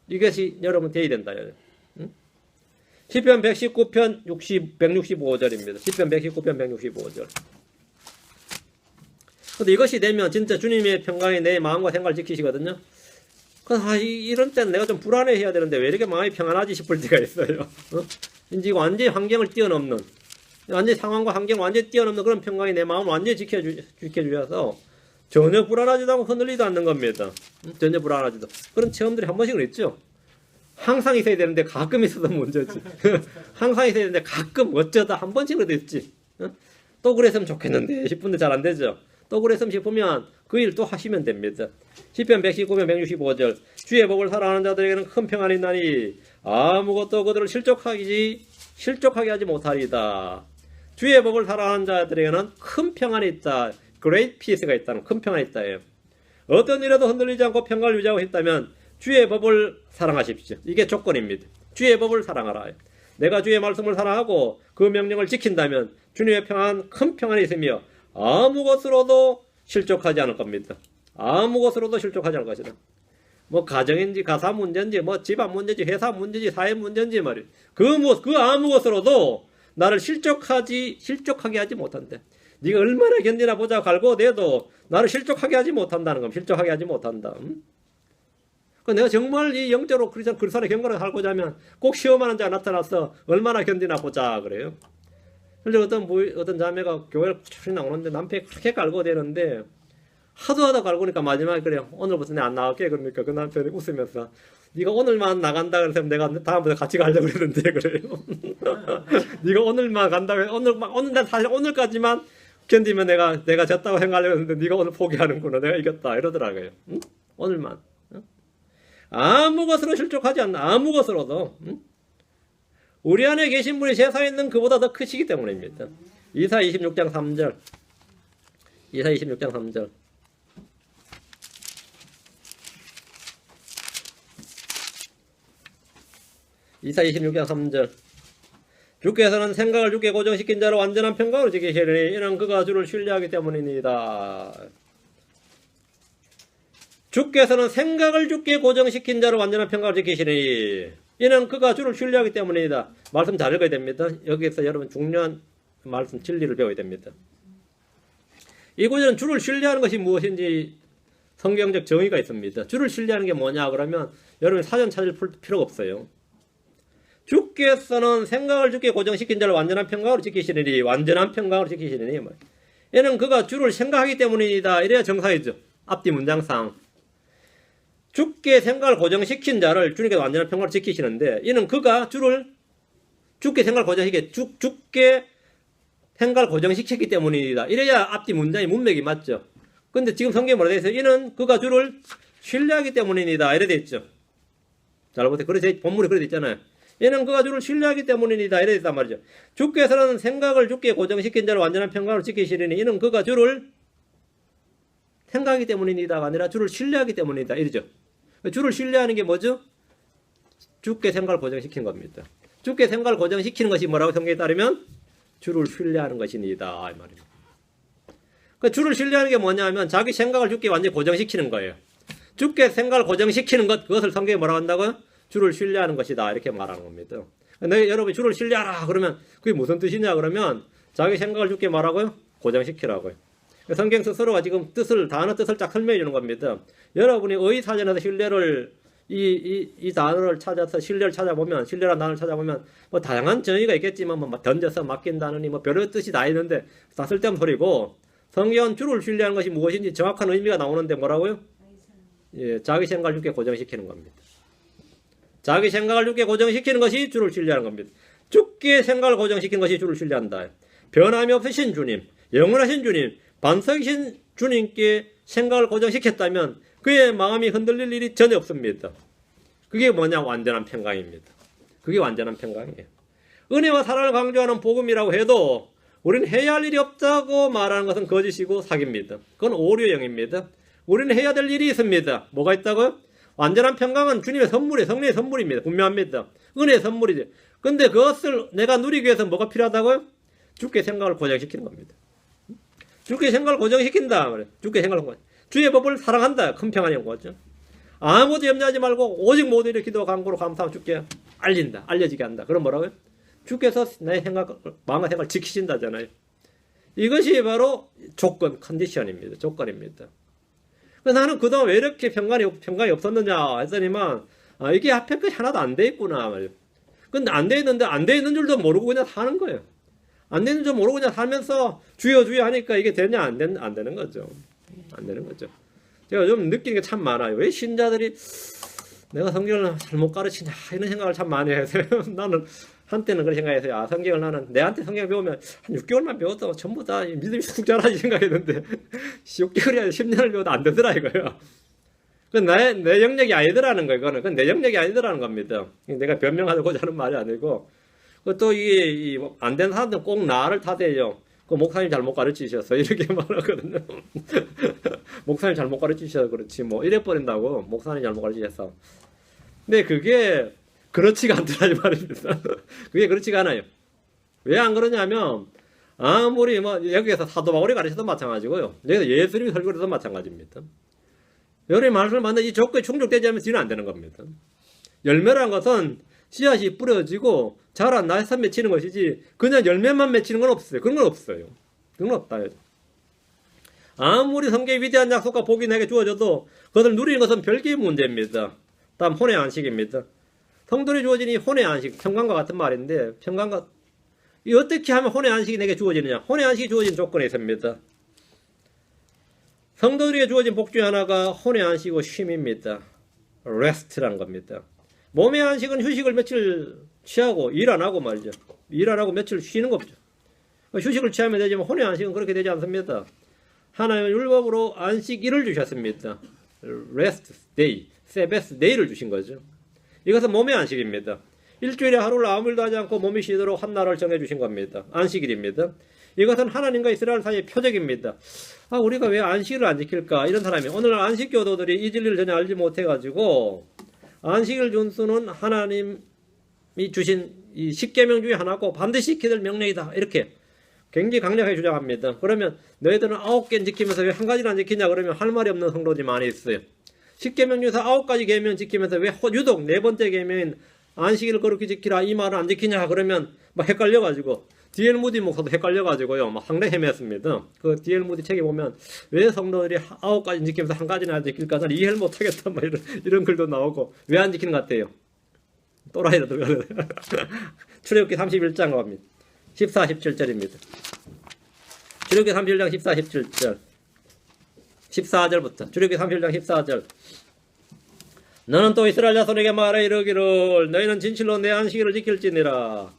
Speaker 1: 이것이 여러분 되어야 된다. 응? 시편 119편 165절입니다. 시편 119편 165절. 근데 이것이 되면 진짜 주님의 평강이 내 마음과 생각을 지키시거든요. 이런 때는 내가 좀 불안해해야 되는데 왜 이렇게 마음이 평안하지 싶을 때가 있어요. 이제 완전히 환경을 뛰어넘는, 완전히 상황과 환경을 완전히 뛰어넘는 그런 평강이 내 마음을 완전히 지켜주셔서 전혀 불안하지도 않고 흔들리지도 않는 겁니다. 전혀 불안하지도. 그런 체험들이 한 번씩은 있죠. 항상 있어야 되는데 가끔 있어도 문제지. 항상 있어야 되는데 가끔 어쩌다 한 번씩은 있지. 또 그랬으면 좋겠는데 싶은데 잘 안 되죠. 또 그랬으면 싶으면 그 일 또 하시면 됩니다. 시편 119편 165절 주의 복을 사랑하는 자들에게는 큰 평안이 있나니 아무것도 그들을 실족하게 하지 못하리다. 주의 복을 사랑하는 자들에게는 큰 평안이 있다. Great peace가 있다는 큰 평안이 있다. 어떤 일에도 흔들리지 않고 평안을 유지하고 있다면 주의 법을 사랑하십시오. 이게 조건입니다. 주의 법을 사랑하라. 내가 주의 말씀을 사랑하고 그 명령을 지킨다면 주님의 평안, 큰 평안이 있으며 아무 것으로도 실족하지 않을 겁니다. 아무 것으로도 실족하지 않을 것이다. 뭐 가정인지 가사 문제인지 뭐 집안 문제인지 회사 문제인지 사회 문제인지 말이에요. 그 아무 것으로도 나를 실족하게 하지 못한대. 네가 얼마나 견디나 보자 갈고 내도 나를 실족하게 하지 못한다는 겁니다. 실족하게 하지 못한다. 내가 정말 이 영적으로 그리스도의 경건을 살고자 하면 꼭 시험하는 자가 나타나서 얼마나 견디나 보자 그래요. 근데 어떤 자매가 교회를 꾸준히 나오는데 남편이 그렇게 갈고 되는데 하도 하다 갈고니까 마지막에 그래요. 오늘부터 내가 안 나갈게. 그러니까 그 남편이 웃으면서 네가 오늘만 나간다 그래서 내가 다음부터 같이 가려고 그랬는데 그래요. 네가 오늘만 간다 그래서 오늘 사실 오늘까지만 견디면 내가 졌다고 생각하려고 했는데 네가 오늘 포기하는구나. 내가 이겼다 이러더라고요. 응? 오늘만. 응? 아무 것으로 실족하지 않나. 아무 것으로도. 응? 우리 안에 계신 분이 세상에 있는 그보다 더 크시기 때문입니다. 이사 26장 3절. 이사 26장 3절. 이사 26장 3절. 주께서는 생각을 주께 고정시킨 자로 완전한 평강으로 지키시리니 이는 그가 주를 신뢰하기 때문입니다. 주께서는 생각을 주께 고정시킨 자를 완전한 평강을 지키시니 이는 그가 주를 신뢰하기 때문이다. 말씀 잘 읽어야 됩니다. 여기서 여러분 중요한 말씀 진리를 배워야 됩니다. 이 구절은 주를 신뢰하는 것이 무엇인지 성경적 정의가 있습니다. 주를 신뢰하는 게 뭐냐 그러면 여러분 사전 찾을 필요가 없어요. 주께서는 생각을 주께 고정시킨 자를 완전한 평강으로 지키시니 완전한 평강으로 지키시니 이는 그가 주를 생각하기 때문이다. 이래야 정사이죠. 앞뒤 문장상 주께 생각을 고정시킨 자를 주님께서 완전한 평강으로 지키시는데 이는 그가 주께 생각을 고정시키게 주께 생각을 고정시켰기 때문이다. 이래야 앞뒤 문장이 문맥이 맞죠. 근데 지금 성경에 뭐라 되어 있어요? 이는 그가 주를 신뢰하기 때문이다. 이래 되어 있죠. 잘 보세요. 그래서 본문에 그래 되어 있잖아요. 이는 그가 주를 신뢰하기 때문이다. 이래 있단 말이죠. 주께서는 생각을 주께 고정시킨 자를 완전한 평강으로 지키시리니 이는 그가 주를 생각하기 때문이다가 아니라 주를 신뢰하기 때문이다. 이러죠. 주를 신뢰하는 게 뭐죠? 주께 생각을 고정시킨 겁니다. 주께 생각을 고정시키는 것이 뭐라고 성경에 따르면 주를 신뢰하는 것이니다. 이 말입니다. 그 주를 신뢰하는 게 뭐냐면 자기 생각을 주께 완전히 고정시키는 거예요. 주께 생각을 고정시키는 것, 그것을 성경에 뭐라고 한다고요? 주를 신뢰하는 것이다. 이렇게 말하는 겁니다. 여러분이 주를 신뢰하라 그러면 그게 무슨 뜻이냐 그러면 자기 생각을 주께 말하고요? 고정시키라고요. 성경 스스로가 지금 단어 뜻을 쫙 설명해 주는 겁니다. 여러분이 의사전에서 신뢰를 이 단어를 찾아서 신뢰를 찾아보면 신뢰라는 단어를 찾아보면 뭐 다양한 정의가 있겠지만 뭐 던져서 맡긴다느니 뭐 별의 뜻이 다 있는데 다 쓸데없는 소리고 성경은 주를 신뢰하는 것이 무엇인지 정확한 의미가 나오는데 뭐라고요? 예, 자기 생각을 주께 고정시키는 겁니다. 자기 생각을 주께 고정시키는 것이 주를 신뢰하는 겁니다. 주께 생각을 고정시키는 것이 주를 신뢰한다. 변함이 없으신 주님, 영원하신 주님, 반석이신 주님께 생각을 고정시켰다면 그의 마음이 흔들릴 일이 전혀 없습니다. 그게 뭐냐? 완전한 평강입니다. 그게 완전한 평강이에요. 은혜와 사랑을 강조하는 복음이라고 해도 우리는 해야 할 일이 없다고 말하는 것은 거짓이고 사기입니다. 그건 오류형입니다. 우리는 해야 될 일이 있습니다. 뭐가 있다고요? 완전한 평강은 주님의 선물이에요. 성령의 선물입니다. 분명합니다. 은혜의 선물이죠. 근데 그것을 내가 누리기 위해서 뭐가 필요하다고요? 주께 생각을 고정시키는 겁니다. 주께 생각을 고정시킨다. 주께 생각을 고정. 주의 법을 사랑한다. 큰 평안이 거죠. 아무것도 염려하지 말고 오직 모든 일을 기도와 간구로 감사하고 주께 알린다. 알려지게 한다. 그럼 뭐라고요? 주께서 내 생각, 마음과 생각을 지키신다잖아요. 이것이 바로 조건, 컨디션입니다. 조건입니다. 나는 그동안 왜 이렇게 평강이 없었느냐 했더니만 이게 앞에 것이 하나도 안 돼 있구나 말이에요. 근데 안 돼 있는데 안 돼 있는 줄도 모르고 그냥 사는 거예요. 안 되는 줄 모르고 그냥 살면서 주여 하니까 이게 되냐 안 되는 거죠. 안 되는 거죠. 제가 좀 느끼는 게 참 많아요. 왜 신자들이 내가 성경을 잘못 가르치냐 이런 생각을 참 많이 해서 나는 한때는 그런 생각했어요. 성경을 나는 내한테 성경 배우면 한 6개월만 배워도 전부 다 믿음이 쑥 자라지 생각했는데 6개월이 아니라 10년을 배워도 안 되더라 이거예요. 그건 내 영역이 아니더라는 거예요. 그건 내 영역이 아니더라는 겁니다. 내가 변명하려고 하는 말이 아니고 또 이게 안 된 사람들은 꼭 나를 탓해요. 그 목사님 잘못 가르치셔서 이렇게 말하거든요. 목사님 잘못 가르치셔서 그렇지 뭐 이래 버린다고 목사님 잘못 가르치셔서. 근데 그게 그렇지가 않더라 이 말입니다. 그게 그렇지가 않아요. 왜 안 그러냐면 아무리 뭐 여기에서 사도 바울이 가르쳐도 마찬가지고요. 여기서 예수님이 설교해도 마찬가지입니다. 여러분이 말씀을 만든 이 조건이 충족되지 않으면 지는 안 되는 겁니다. 열매란 것은 씨앗이 뿌려지고 자란 날선 맺히는 것이지 그냥 열매만 맺히는 건 없어요. 그런 건 없어요. 그런 건 없다. 아무리 성경의 위대한 약속과 복이 내게 주어져도 그것을 누리는 것은 별개의 문제입니다. 다음 혼의 안식입니다. 성도에 주어진 이 혼의 안식, 평강과 같은 말인데 평강과 이 어떻게 하면 혼의 안식이 내게 주어지느냐? 혼의 안식이 주어진 조건이 있습니다. 성도들에게 주어진 복 중에 하나가 혼의 안식이고 쉼입니다. 레스트란 겁니다. 몸의 안식은 휴식을 며칠 취하고 일 안 하고 말이죠. 일 안 하고 며칠 쉬는 겁죠. 휴식을 취하면 되지만 혼의 안식은 그렇게 되지 않습니다. 하나님은 율법으로 안식일을 주셨습니다. 레스트 데이, 세베스 데이를 주신 거죠. 이것은 몸의 안식입니다. 일주일에 하루를 아무 일도 하지 않고 몸이 쉬도록 한 날을 정해주신 겁니다. 안식일입니다. 이것은 하나님과 이스라엘 사이의 표적입니다. 우리가 왜 안식일을 안 지킬까? 이런 사람이 오늘 안식교도들이 이 진리를 전혀 알지 못해가지고 안식일 준수는 하나님이 주신 이 10계명 중에 하나고 반드시 지켜야 될 명령이다. 이렇게 굉장히 강력하게 주장합니다. 그러면 너희들은 9개는 지키면서 왜 한 가지를 안 지키냐 그러면 할 말이 없는 성도들이 많이 있어요. 십계명 중에서 9가지 계명 지키면서 왜 유독 네 번째 계명인 안식일을 거룩히 지키라 이 말을 안 지키냐 그러면 막 헷갈려가지고 D.L. 무디 목사도 헷갈려가지고요 막 상당히 헤맸습니다. 그 D.L. 무디 책에 보면 왜 성도들이 9가지 지키면서 한 가지나 안 지킬까 난 이해를 못하겠다 막 이런 글도 나오고 왜 안 지키는 것 같아요? 또라이로 들어가요. 출애굽기 31장 갑니다. 14, 17절입니다. 출애굽기 31장 14, 17절 14절부터 출애굽기 31장 14절 너는 또 이스라엘 자손에게 말해 이르기를 너희는 진실로 내 안식일을 지킬지니라.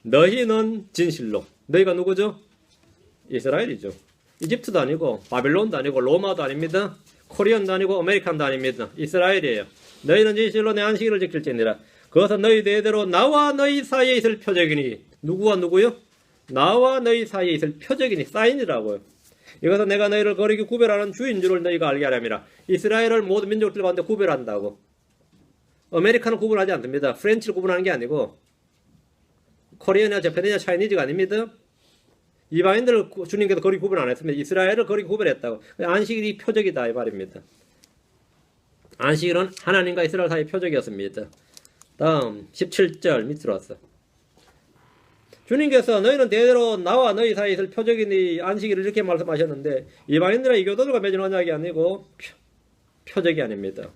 Speaker 1: 너희는 진실로 너희가 누구죠? 이스라엘이죠. 이집트도 아니고 바빌론도 아니고 로마도 아닙니다. 코리안도 아니고 아메리칸도 아닙니다. 이스라엘이에요. 너희는 진실로 내 안식일을 지킬지니라. 그것은 너희 대대로 나와 너희 사이에 있을 표적이니 누구와 누구요? 나와 너희 사이에 있을 표적이니 사인이라고요. 이것은 내가 너희를 거룩히 구별하는 주인 줄을 너희가 알게 하렵니다. 이스라엘을 모든 민족들 가운데 구별한다고. 아메리카는 구분하지 않습니다. 프렌치를 구분하는 게 아니고 코리아냐 재패니냐 차이니즈가 아닙니다. 이방인들을 주님께서 거룩히 구분 안 했습니다. 이스라엘을 거룩히 구별했다고. 안식일이 표적이다 이 말입니다. 안식일은 하나님과 이스라엘 사이의 표적이었습니다. 다음 17절 밑으로 왔어. 주님께서 너희는 대대로 나와 너희 사이에 있을 표적이니 안식일을 이렇게 말씀하셨는데 이방인들과 이교도들과 맺은 언약이 아니고 표적이 아닙니다.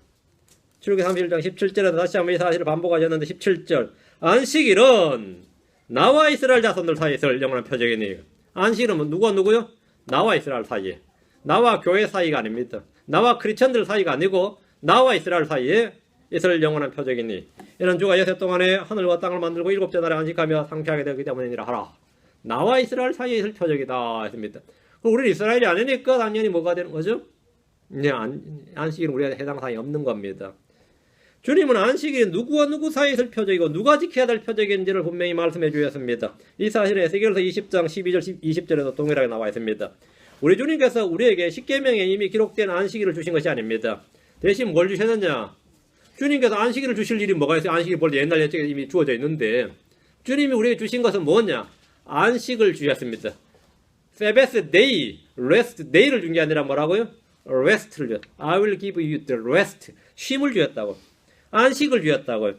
Speaker 1: 출애굽기 31장 17절에서 다시 한번 이 사실을 반복하셨는데 17절 안식일은 나와 이스라엘 자손들 사이에 있을 영원한 표적이니 안식일은 누구와 누구요? 나와 이스라엘 사이에 나와 교회 사이가 아닙니다. 나와 크리스천들 사이가 아니고 나와 이스라엘 사이에 있을 영원한 표적이니 이는 주가 여세 동안에 하늘과 땅을 만들고 일곱째 날에 안식하며 상쾌하게 되기 때문이니라 하라. 나와 이스라엘 사이에 있을 표적이다 했습니다. 그럼 우리는 이스라엘이 아니니까 당연히 뭐가 되는 거죠? 이제 안식일은 우리가 해당 사항이 없는 겁니다. 주님은 안식일이 누구와 누구 사이에 있을 표적이고 누가 지켜야 될 표적인지를 분명히 말씀해 주셨습니다. 이 사실은 에스겔서 20장 12절 20절에도 동일하게 나와 있습니다. 우리 주님께서 우리에게 십계명에 이미 기록된 안식일을 주신 것이 아닙니다. 대신 뭘 주셨느냐? 주님께서 안식일을 주실 일이 뭐가 있어요? 안식일 볼 때 옛날 예측에 이미 주어져 있는데 주님이 우리에게 주신 것은 뭐냐? 안식을 주셨습니다. 세베스 데이, 레스트 데이를 준 게 아니라 뭐라고요? 레스트를 줬. I will give you the rest. 쉼을 주었다고. 안식을 주었다고요.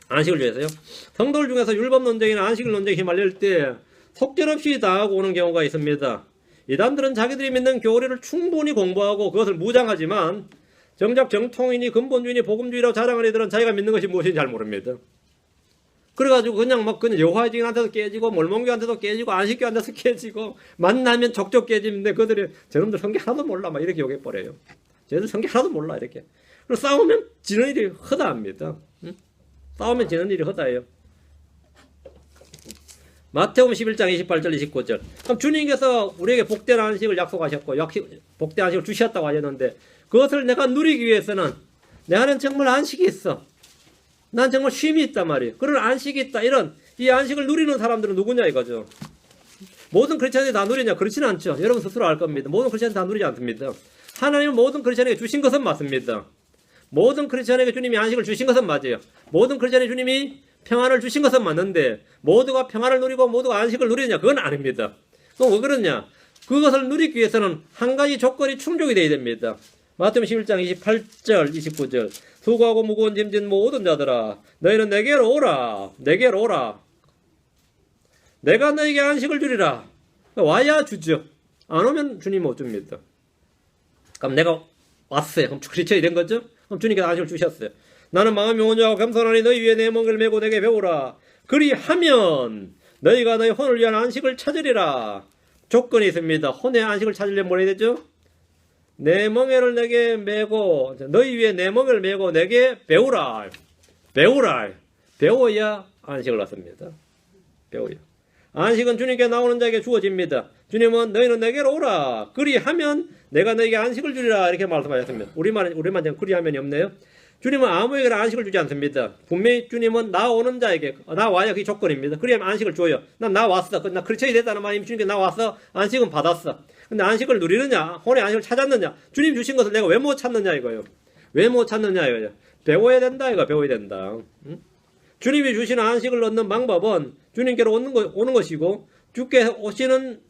Speaker 1: 안식을 주었어요. 성도들 중에서 율법 논쟁이나 안식일 논쟁에 휘말릴 때 속절없이 당하고 오는 경우가 있습니다. 이단들은 자기들이 믿는 교리를 충분히 공부하고 그것을 무장하지만 정작 정통인이 근본주의니 복음주의라고 자랑하는 이들은 자기가 믿는 것이 무엇인지 잘 모릅니다. 그래가지고 그냥 여호와의증인한테도 깨지고 몰몬교한테도 깨지고 안식교한테도 깨지고 만나면 족족 깨지는데 그들이 저놈들 성경 하나도 몰라 막 이렇게 욕해버려요. 쟤들 성경 하나도 몰라 이렇게. 그리고 싸우면 지는 일이 허다합니다. 응? 싸우면 지는 일이 허다해요. 마태복음 11장 28절 29절. 그럼 주님께서 우리에게 복된 안식을 약속하셨고 복된 안식을 주셨다고 하셨는데 그것을 내가 누리기 위해서는 내가는 정말 안식이 있어. 난 정말 쉼이 있단 말이에요. 그런 안식이 있다. 이런 이 안식을 누리는 사람들은 누구냐 이거죠. 모든 크리스천이 다 누리냐? 그렇지는 않죠. 여러분 스스로 알 겁니다. 모든 크리스천이 다 누리지 않습니다. 하나님은 모든 크리스천에게 주신 것은 맞습니다. 모든 크리스천에게 주님이 안식을 주신 것은 맞아요. 모든 크리스천에게 주님이 평안을 주신 것은 맞는데 모두가 평안을 누리고 모두가 안식을 누리느냐? 그건 아닙니다. 그럼 왜 그러냐? 그것을 누리기 위해서는 한 가지 조건이 충족이 되어야 됩니다. 마태복음 11장 28절 29절 수고하고 무거운 짐진 모든 자들아 너희는 내게로 오라. 내게로 오라. 내가 너에게 안식을 주리라. 와야 주죠. 안 오면 주님 못 줍니다. 그럼 내가 왔어요. 그럼 크리스천이 된 거죠? 그럼 주님께서 안식을 주셨어요. 나는 마음이 온유하고 겸손하니 너희 위에 내 멍을 메고 내게 배우라. 그리하면 너희가 너희 혼을 위한 안식을 찾으리라. 조건이 있습니다. 혼의 안식을 찾으려면 뭘 해야 되죠? 내 멍에를 내게 메고 너희 위에 내 멍을 메고 내게 배우라. 배우라. 배워야 안식을 얻습니다. 배워야. 안식은 주님께 나오는 자에게 주어집니다. 주님은 너희는 내게로 오라. 그리하면 내가 너에게 안식을 주리라. 이렇게 말씀하셨습니다. 우리만 지금 그리하면이 없네요. 주님은 아무에게나 안식을 주지 않습니다. 분명히 주님은 나오는 자에게 나와야 그게 조건입니다. 그래야만 안식을 줘요. 난 나왔어. 나 크리스천이 됐다는 말이면 주님께 나왔어. 안식은 받았어. 근데 안식을 누리느냐? 혼의 안식을 찾았느냐? 주님 주신 것을 내가 왜 못 찾느냐 이거예요. 왜 못 찾느냐 이거예요. 배워야 된다 이거 배워야 된다. 응? 주님이 주시는 안식을 얻는 방법은 주님께로 오는 것이고 주께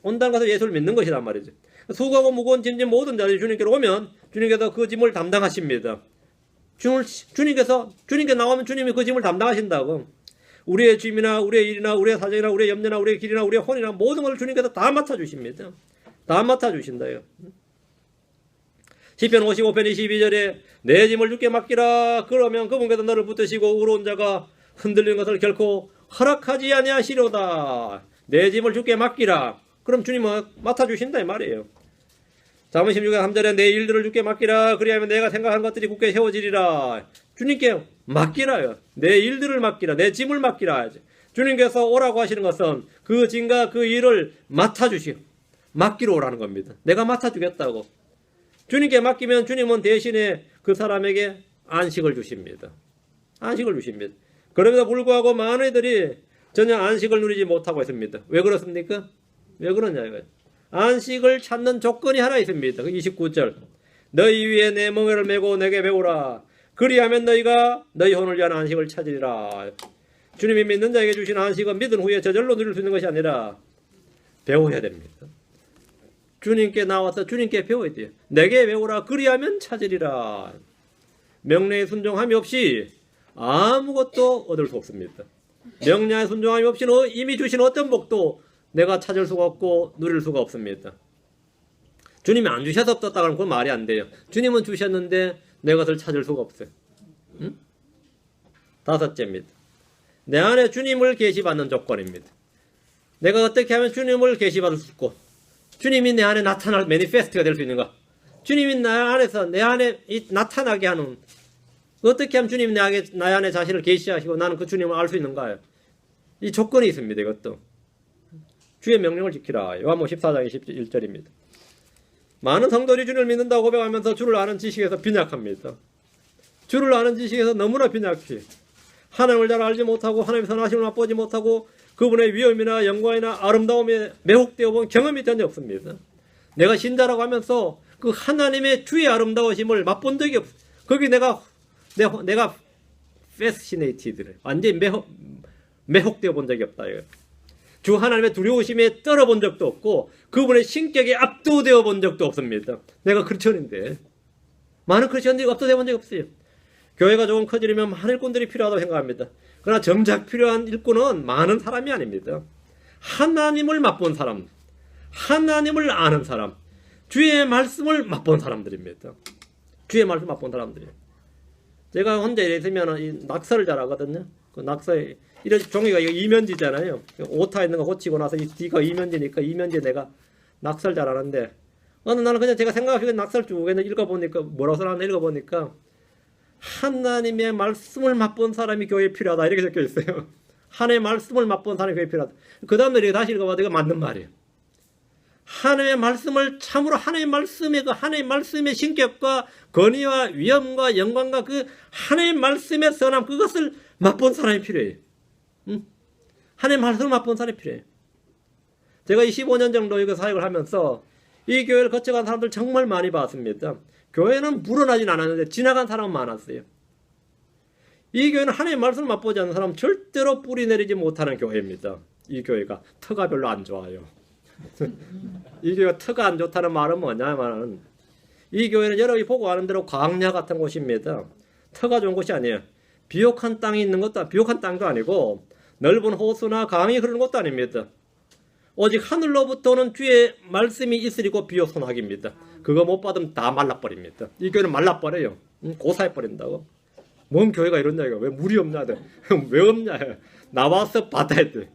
Speaker 1: 온다는 것을 예수를 믿는 것이란 말이죠. 수고하고 무거운 짐진 모든 자들이 주님께로 오면 주님께서 그 짐을 담당하십니다. 주님께 나오면 주님이 그 짐을 담당하신다고. 우리의 짐이나 우리의 일이나 우리의 사정이나 우리의 염려나 우리의 길이나 우리의 혼이나 모든 것을 주님께서 다 맡아주십니다. 다 맡아주신다요. 시편 55편 22절에 내 짐을 주께 맡기라. 그러면 그분께서 너를 붙드시고 의로운 자가 흔들리는 것을 결코 허락하지 아니하시려다. 내 짐을 주께 맡기라. 그럼 주님은 맡아주신다 이 말이에요. 잠언 16장 3절에 내 일들을 주께 맡기라. 그리하면 내가 생각한 것들이 굳게 세워지리라. 주님께 맡기라요. 내 일들을 맡기라. 내 짐을 맡기라. 주님께서 오라고 하시는 것은 그 짐과 그 일을 맡아주시오. 맡기러 오라는 겁니다. 내가 맡아주겠다고. 주님께 맡기면 주님은 대신에 그 사람에게 안식을 주십니다. 안식을 주십니다. 그럼에도 불구하고 많은 이들이 전혀 안식을 누리지 못하고 있습니다. 왜 그렇습니까? 왜 그러냐 이거예요. 안식을 찾는 조건이 하나 있습니다. 29절 너희 위에 내 멍에를 메고 내게 배우라. 그리하면 너희가 너희 혼을 위한 안식을 찾으리라. 주님이 믿는 자에게 주신 안식은 믿은 후에 저절로 누릴 수 있는 것이 아니라 배워야 됩니다. 주님께 나와서 주님께 배워야 돼요. 내게 배우라. 그리하면 찾으리라. 명령에 순종함이 없이 아무것도 얻을 수 없습니다. 명령에 순종함이 없이는 이미 주신 어떤 복도 내가 찾을 수가 없고 누릴 수가 없습니다. 주님이 안 주셔서 없었다 그러면 그건 말이 안 돼요. 주님은 주셨는데 내가 그것을 찾을 수가 없어요. 응? 다섯째입니다. 내 안에 주님을 계시받는 조건입니다. 내가 어떻게 하면 주님을 계시받을 수 있고 주님이 내 안에 나타날 매니페스트가 될 수 있는가? 주님이 나 안에서 내 안에 나타나게 하는 어떻게 하면 주님이 내 안에 자신을 계시하시고 나는 그 주님을 알 수 있는가요? 이 조건이 있습니다. 이것도 주의 명령을 지키라. 요한복음 14장 21절입니다. 많은 성도들이 주님을 믿는다고 고백하면서 주를 아는 지식에서 빈약합니다. 주를 아는 지식에서 너무나 빈약해. 하나님을 잘 알지 못하고 하나님의 선하심을 맛보지 못하고 그분의 위엄이나 영광이나 아름다움에 매혹되어 본 경험이 전혀 없습니다. 내가 신자라고 하면서 그 하나님의 주의 아름다우심을 맛본 적이 없어. 거기 내가 패시네이티드래. 완전히 매혹되어 본 적이 없다. 이거. 주 하나님의 두려우심에 떨어본 적도 없고 그분의 신격에 압도되어 본 적도 없습니다. 내가 크리스천인데 많은 크리스천들이 압도되어 본 적이 없어요. 교회가 조금 커지려면 많은 일꾼들이 필요하다고 생각합니다. 그러나 정작 필요한 일꾼은 많은 사람이 아닙니다. 하나님을 맛본 사람, 하나님을 아는 사람, 주의 말씀을 맛본 사람들입니다. 주의 말씀 맛본 사람들이에요. 제가 혼자 있으면 이 낙서를 잘 하거든요. 그 낙서에 이런 종이가 이거 이면지잖아요. 오타 있는 거 고치고 나서 이 뒤가 이면지니까 이면지에 내가 낙서를 잘 하는데 어느 날은 그냥 제가 생각하기에 낙서를 쭉 읽어보니까 뭐라고 써놨나 읽어보니까 하나님의 말씀을 맛본 사람이 교회에 필요하다 이렇게 적혀 있어요. 하나님의 말씀을 맛본 사람이 교회에 필요하다. 그 다음에 다시 읽어봐도 이거 맞는 말이에요. 하나님의 말씀을 참으로 하나님의 말씀의 신격과 권위와 위엄과 영광과 그 하나님의 말씀의 선함 그것을 맛본 사람이 필요해요. 하나님의 말씀을 맛본 사람이 필요해요. 제가 25년 정도 이거 사역을 하면서 이 교회를 거쳐간 사람들 정말 많이 봤습니다. 교회는 물어나진 않았는데 지나간 사람은 많았어요. 이 교회는 하나님의 말씀을 맛보지 않는 사람은 절대로 뿌리 내리지 못하는 교회입니다. 이 교회가 터가 별로 안 좋아요. 이 교회가 터가 안 좋다는 말은 뭐냐면 이 교회는 여러분이 보고 아는 대로 광야 같은 곳입니다. 터가 좋은 곳이 아니에요. 비옥한 땅이 있는 것도 비옥한 땅도 아니고 넓은 호수나 강이 흐르는 것도 아닙니다. 오직 하늘로부터는 주의 말씀이 있으리고 비옥소나기입니다. 그거 못 받으면 다 말라버립니다. 이 교회는 말라버려요. 고사해버린다고. 뭔 교회가 이러냐 이거. 왜 물이 없냐 왜 없냐 나와서 받아야 돼.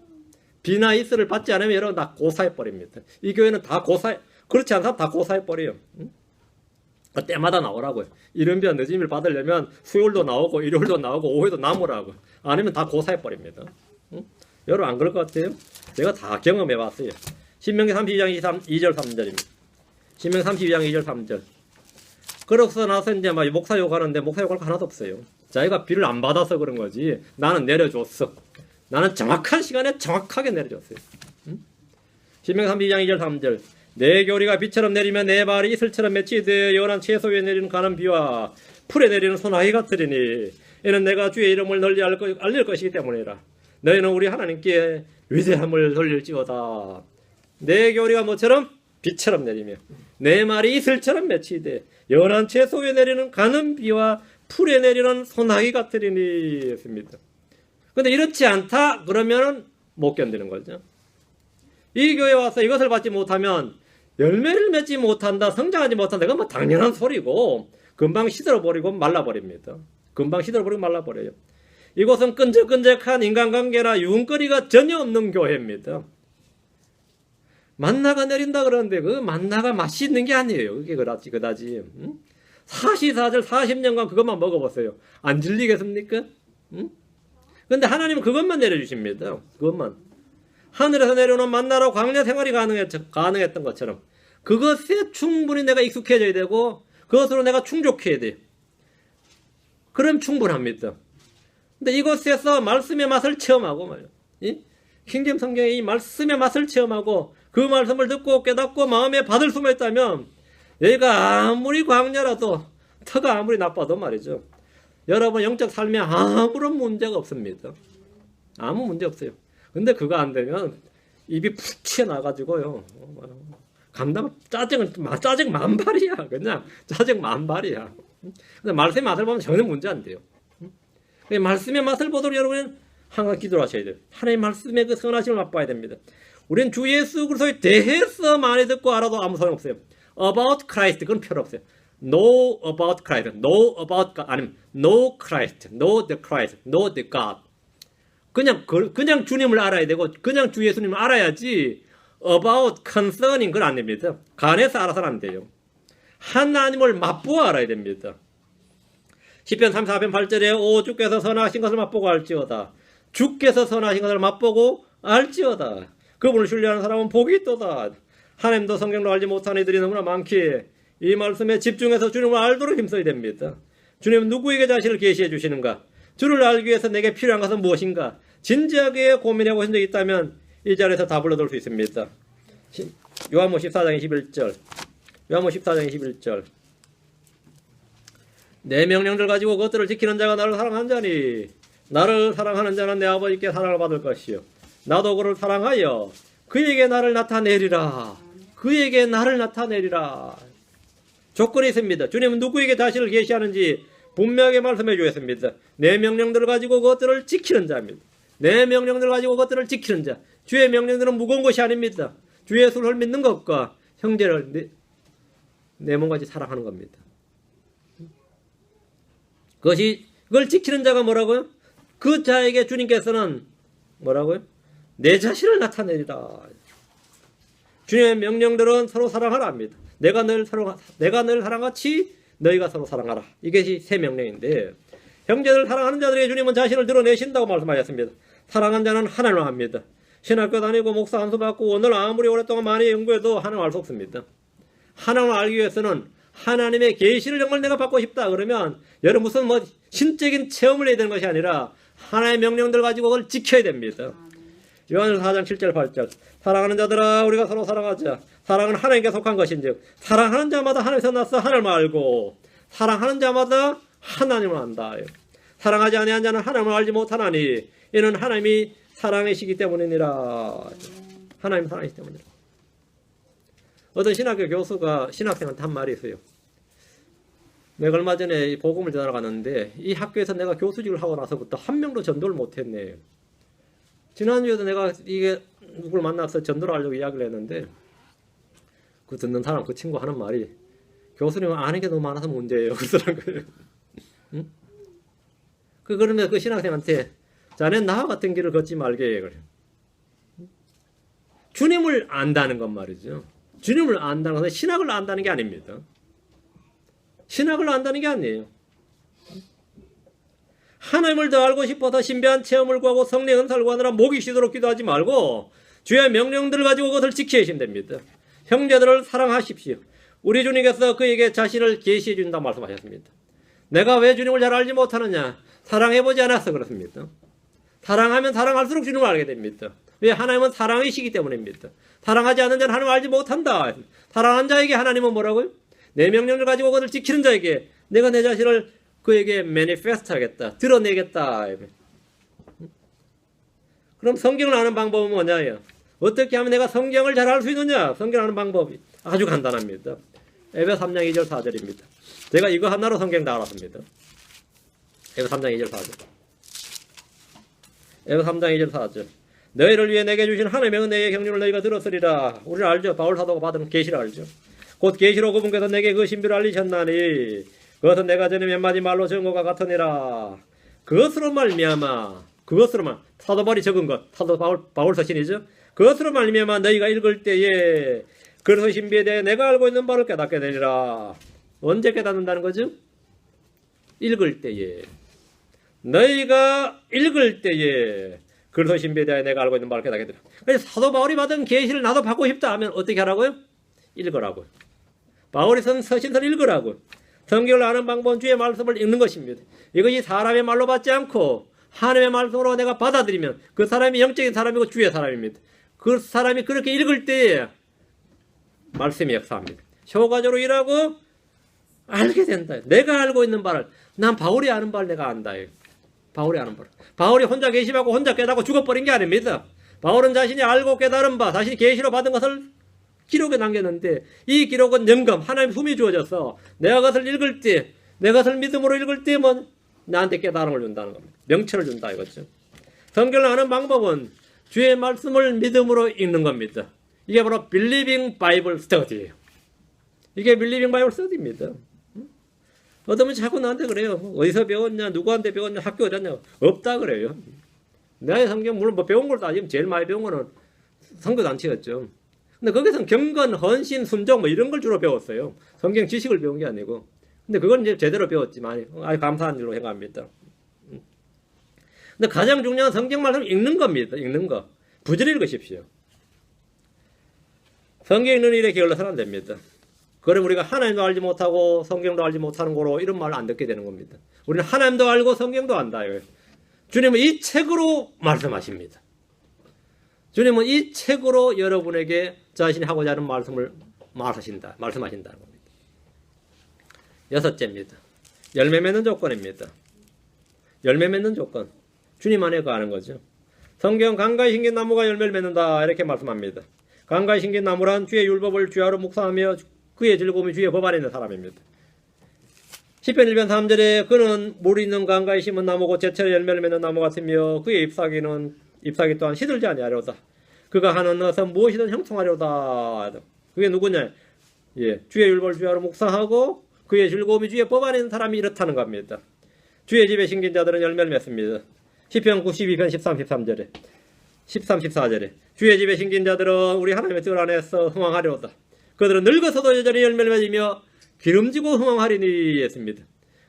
Speaker 1: 비나 이슬을 받지 않으면 여러분 다 고사해버립니다. 이 교회는 다 그렇지 않은 사람 다 고사해버려요. 때마다 나오라고요. 이른비와 늦음을 받으려면 수요일도 나오고 일요일도 나오고 오후에도 나무라고. 아니면 다 고사해버립니다. 여러분 안 그럴 것 같아요? 제가 다 경험해봤어요. 신명기 32장 2절 3절입니다. 신명기 32장 2절 3절. 그러고서 나서 이제 막 목사 욕하는데 목사 욕할 거 하나도 없어요. 자기가 비를 안 받아서 그런 거지. 나는 내려줬어. 나는 정확한 시간에 정확하게 내려줬어요. 신명기 32장 2절 3절. 내 교리가 비처럼 내리면 내 발이 이슬처럼 맺히되 연한 채소 위에 내리는 가는 비와 풀에 내리는 소나기 같으리니 이는 내가 주의 이름을 널리 알릴 것이기 때문이라. 너희는 우리 하나님께 위대함을 돌릴지어다. 내 교리가 뭐처럼 비처럼 내리며 내 말이 이슬처럼 맺히되 연한 채소에 내리는 가는 비와 풀에 내리는 소나기 같으리니 했습니다. 근데 이렇지 않다 그러면은 못 견디는 거죠. 이 교회 와서 이것을 받지 못하면 열매를 맺지 못한다, 성장하지 못한다, 이건 뭐 당연한 소리고 금방 시들어버리고 말라버립니다. 금방 시들어버리고 말라버려요. 이곳은 끈적끈적한 인간관계나 유흥거리가 전혀 없는 교회입니다. 만나가 내린다 그러는데 그 만나가 맛이 있는 게 아니에요. 그게 그다지. 44절 40년간 그것만 먹어보세요. 안 질리겠습니까? 근데 하나님은 그것만 내려주십니다. 그것만. 하늘에서 내려오는 만나로 광야 생활이 가능했던 것처럼 그것에 충분히 내가 익숙해져야 되고 그것으로 내가 충족해야 돼요. 그럼 충분합니다. 근데 이곳에서 말씀의 맛을 체험하고 말이에요. 킹잼 성경의 이 말씀의 맛을 체험하고 그 말씀을 듣고 깨닫고 마음에 받을 수만 있다면 여기가 아무리 광야라도 터가 아무리 나빠도 말이죠. 여러분 영적 삶에 아무런 문제가 없습니다. 아무 문제 없어요. 근데 그거 안 되면 입이 푹 튀어나가지고요. 짜증 만발이야. 그냥 짜증 만발이야. 근데 말씀의 맛을 보면 전혀 문제 안 돼요. 말씀의 맛을 보도록 여러분은 항상 기도를 하셔야 돼요. 하나님의 말씀의 그 선하심을 맛봐야 됩니다. 우리는 주 예수 그리스도에 대해서 많이 듣고 알아도 아무 소용없어요. About Christ 그건 필요 없어요. Know about Christ, know about God, 아니면 know Christ, know the Christ, know the God. 그냥 주님을 알아야 되고 그냥 주 예수님을 알아야지 about concerning 그건 안 됩니다. 간에서 알아서는 안 돼요. 하나님을 맛보아 알아야 됩니다. 시편 34편 8절에 오 주께서 선하신 것을 맛보고 알지어다. 주께서 선하신 것을 맛보고 알지어다. 그분을 신뢰하는 사람은 복이 있도다. 하나님도 성경으로 알지 못한 이들이 너무나 많기에 이 말씀에 집중해서 주님을 알도록 힘써야 됩니다. 주님은 누구에게 자신을 계시해 주시는가? 주를 알기 위해서 내게 필요한 것은 무엇인가? 진지하게 고민하고 한 적이 있다면 이 자리에서 답을 얻을 수 있습니다. 요한복음 14장 21절. 요한복음 14장 21절. 내 명령들 가지고 그것들을 지키는 자가 나를 사랑한 자니 나를 사랑하는 자는 내 아버지께 사랑을 받을 것이요 나도 그를 사랑하여 그에게 나를 나타내리라. 그에게 나를 나타내리라. 조건이 있습니다. 주님은 누구에게 자신을 계시하는지 분명하게 말씀해 주셨습니다. 내 명령들을 가지고 그것들을 지키는 자입니다. 내 명령들을 가지고 그것들을 지키는 자. 주의 명령들은 무거운 것이 아닙니다. 주 예수를 믿는 것과 형제를 내 몸같이 사랑하는 겁니다. 그걸 지키는 자가 뭐라고요? 그 자에게 주님께서는 뭐라고요? 내 자신을 나타내리라. 주님의 명령들은 서로 사랑하라 합니다. 내가 늘 사랑같이 너희가 서로 사랑하라. 이것이 새 명령인데 형제들 사랑하는 자들에게 주님은 자신을 드러내신다고 말씀하셨습니다. 사랑하는 자는 하나님을 합니다. 신학교 다니고 목사 안수 받고 오늘 아무리 오랫동안 많이 연구해도 하나님을 알 수 없습니다. 하나님을 알기 위해서는 하나님의 계시를 정말 내가 받고 싶다 그러면 여러분 무슨 신적인 체험을 해야 되는 것이 아니라 하나님의 명령들 가지고 그걸 지켜야 됩니다. 요한일서 4장 7절 8절 사랑하는 자들아 우리가 서로 사랑하자. 사랑은 하나님께 속한 것인즉 사랑하는 자마다 하나님에서 나서 하나님을 알고 사랑하는 자마다 하나님을 안다. 사랑하지 아니한 자는 하나님을 알지 못하나니 이는 하나님이 사랑이시기 때문이니라. 하나님 사랑이시기 때문이라. 어떤 신학교 교수가 신학생한테 한 말이 있어요. 내가 얼마 전에 복음을 전하러 갔는데 이 학교에서 내가 교수직을 하고 나서부터 한 명도 전도를 못했네. 지난주에도 내가 이게 누구를 만나서 전도를 하려고 이야기를 했는데 그 듣는 사람 그 친구 하는 말이 교수님은 아는 게 너무 많아서 문제예요. 그러더라고요. 응? 그러면 그 신학생한테 자넨 나와 같은 길을 걷지 말게 그래. 주님을 안다는 건 말이죠. 주님을 안다는 것은 신학을 안다는 게 아닙니다. 신학을 안다는 게 아니에요. 하나님을 더 알고 싶어서 신비한 체험을 구하고 성령의 은사를 구하느라 목이 쉬도록 기도하지 말고 주의 명령들을 가지고 그것을 지키시면 됩니다. 형제들을 사랑하십시오. 우리 주님께서 그에게 자신을 계시해 준다고 말씀하셨습니다. 내가 왜 주님을 잘 알지 못하느냐? 사랑해보지 않아서 그렇습니다. 사랑하면 사랑할수록 주님을 알게 됩니다. 왜? 하나님은 사랑이시기 때문입니다. 사랑하지 않는 자는 하나님을 알지 못한다. 사랑한 자에게 하나님은 뭐라고요? 내 명령을 가지고 그것을 지키는 자에게 내가 내 자신을 그에게 매니페스트 하겠다. 드러내겠다. 그럼 성경을 아는 방법은 뭐냐요? 어떻게 하면 내가 성경을 잘 알 수 있느냐? 성경 아는 방법이 아주 간단합니다. 에베소 3장 2절 4절입니다. 제가 이거 하나로 성경 다 알았습니다. 에베소 3장 2절 4절. 에베소 3장 2절 4절. 너희를 위해 내게 주신 하나님의 은혜의 경륜을 너희가 들었으리라. 우리는 알죠. 바울 사도가 받은 계시를 알죠. 곧 계시로 그분께서 내게 그 신비를 알리셨나니 그것은 내가 전에 몇 마디 말로 적은 것과 같으니라. 그것으로 말미암아 사도 바울이 적은 것, 사도 바울 서신이죠. 그것으로 말미암아 너희가 읽을 때에 그리스도 신비에 대해 내가 알고 있는 바를 깨닫게 되리라. 언제 깨닫는다는 거죠? 읽을 때에. 너희가 읽을 때에 그리스도 신비에 대해 내가 알고 있는 바를 깨닫게 되리라. 그래서 사도 바울이 받은 계시를 나도 받고 싶다 하면 어떻게 하라고요? 읽으라고요. 바울이 쓴 서신서를 읽으라고요. 성경을 아는 방법은 주의 말씀을 읽는 것입니다. 이것이 사람의 말로 받지 않고 하나님의 말씀으로 내가 받아들이면 그 사람이 영적인 사람이고 주의 사람입니다. 그 사람이 그렇게 읽을 때에 말씀이 역사합니다. 효과적으로 일하고 알게 된다. 내가 알고 있는 바를, 난 바울이 아는 바를 내가 안다. 바울이 아는 바를. 바울이 혼자 계시하고 혼자 깨닫고 죽어버린 게 아닙니다. 바울은 자신이 알고 깨달은 바, 자신이 계시로 받은 것을 기록에 남겼는데 이 기록은 영감, 하나님의 품이 주어져서 내가 그것을 읽을 때, 내가 그것을 믿음으로 읽을 때면 나한테 깨달음을 준다는 겁니다. 명철을 준다 이거죠. 성경을 아는 방법은 주의 말씀을 믿음으로 읽는 겁니다. 이게 바로 Believing Bible Study예요. 이게 Believing Bible Study입니다. 어떤 분이 자꾸 나한테 그래요. 어디서 배웠냐, 누구한테 배웠냐, 학교 어디냐, 없다 그래요. 내 성경 물론 뭐 배운 걸 따지면 제일 많이 배운 거는 선교단체였죠. 근데 거기서는 경건, 헌신, 순종 뭐 이런 걸 주로 배웠어요. 성경 지식을 배운 게 아니고. 근데 그건 이제 제대로 배웠지만 아주 감사한 일로 생각합니다. 근데 가장 중요한 성경 말씀을 읽는 겁니다. 읽는 거. 부지런히 읽으십시오. 성경 읽는 일에 게을러서는 안 됩니다. 그럼 우리가 하나님도 알지 못하고 성경도 알지 못하는 거로 이런 말을 안 듣게 되는 겁니다. 우리는 하나님도 알고 성경도 안다요. 주님은 이 책으로 말씀하십니다. 주님은 이 책으로 여러분에게 자신이 하고자 하는 말씀을 말씀하신다는 겁니다. 여섯째입니다. 열매 맺는 조건입니다. 열매 맺는 조건. 주님 안에 거하는 거죠. 성경 강가에 심긴 나무가 열매를 맺는다 이렇게 말씀합니다. 강가에 심긴 나무란 주의 율법을 주야로 묵상하며 그의 즐거움이 주의 법 안에 있는 사람입니다. 시편 1편 3절에 그는 물 있는 강가에 심은 나무고 제철에 열매를 맺는 나무 같으며 그의 잎사귀 또한 시들지 아니하려다. 그가 하는 것은 무엇이든 형통하려다. 그게 누구냐? 예, 주의 율법을 주야로 묵상하고 그의 즐거움이 주의 법 안에 있는 사람이 이렇다는 겁니다. 주의 집에 심긴 자들은 열매를 맺습니다. 시편 92편 13, 13절에 13, 14절에 주의 집에 심긴 자들은 우리 하나님의 뜰 안에서 흥황하려다. 그들은 늙어서도 여전히 열매를 맺으며 기름지고 흥황하리니 했습니다.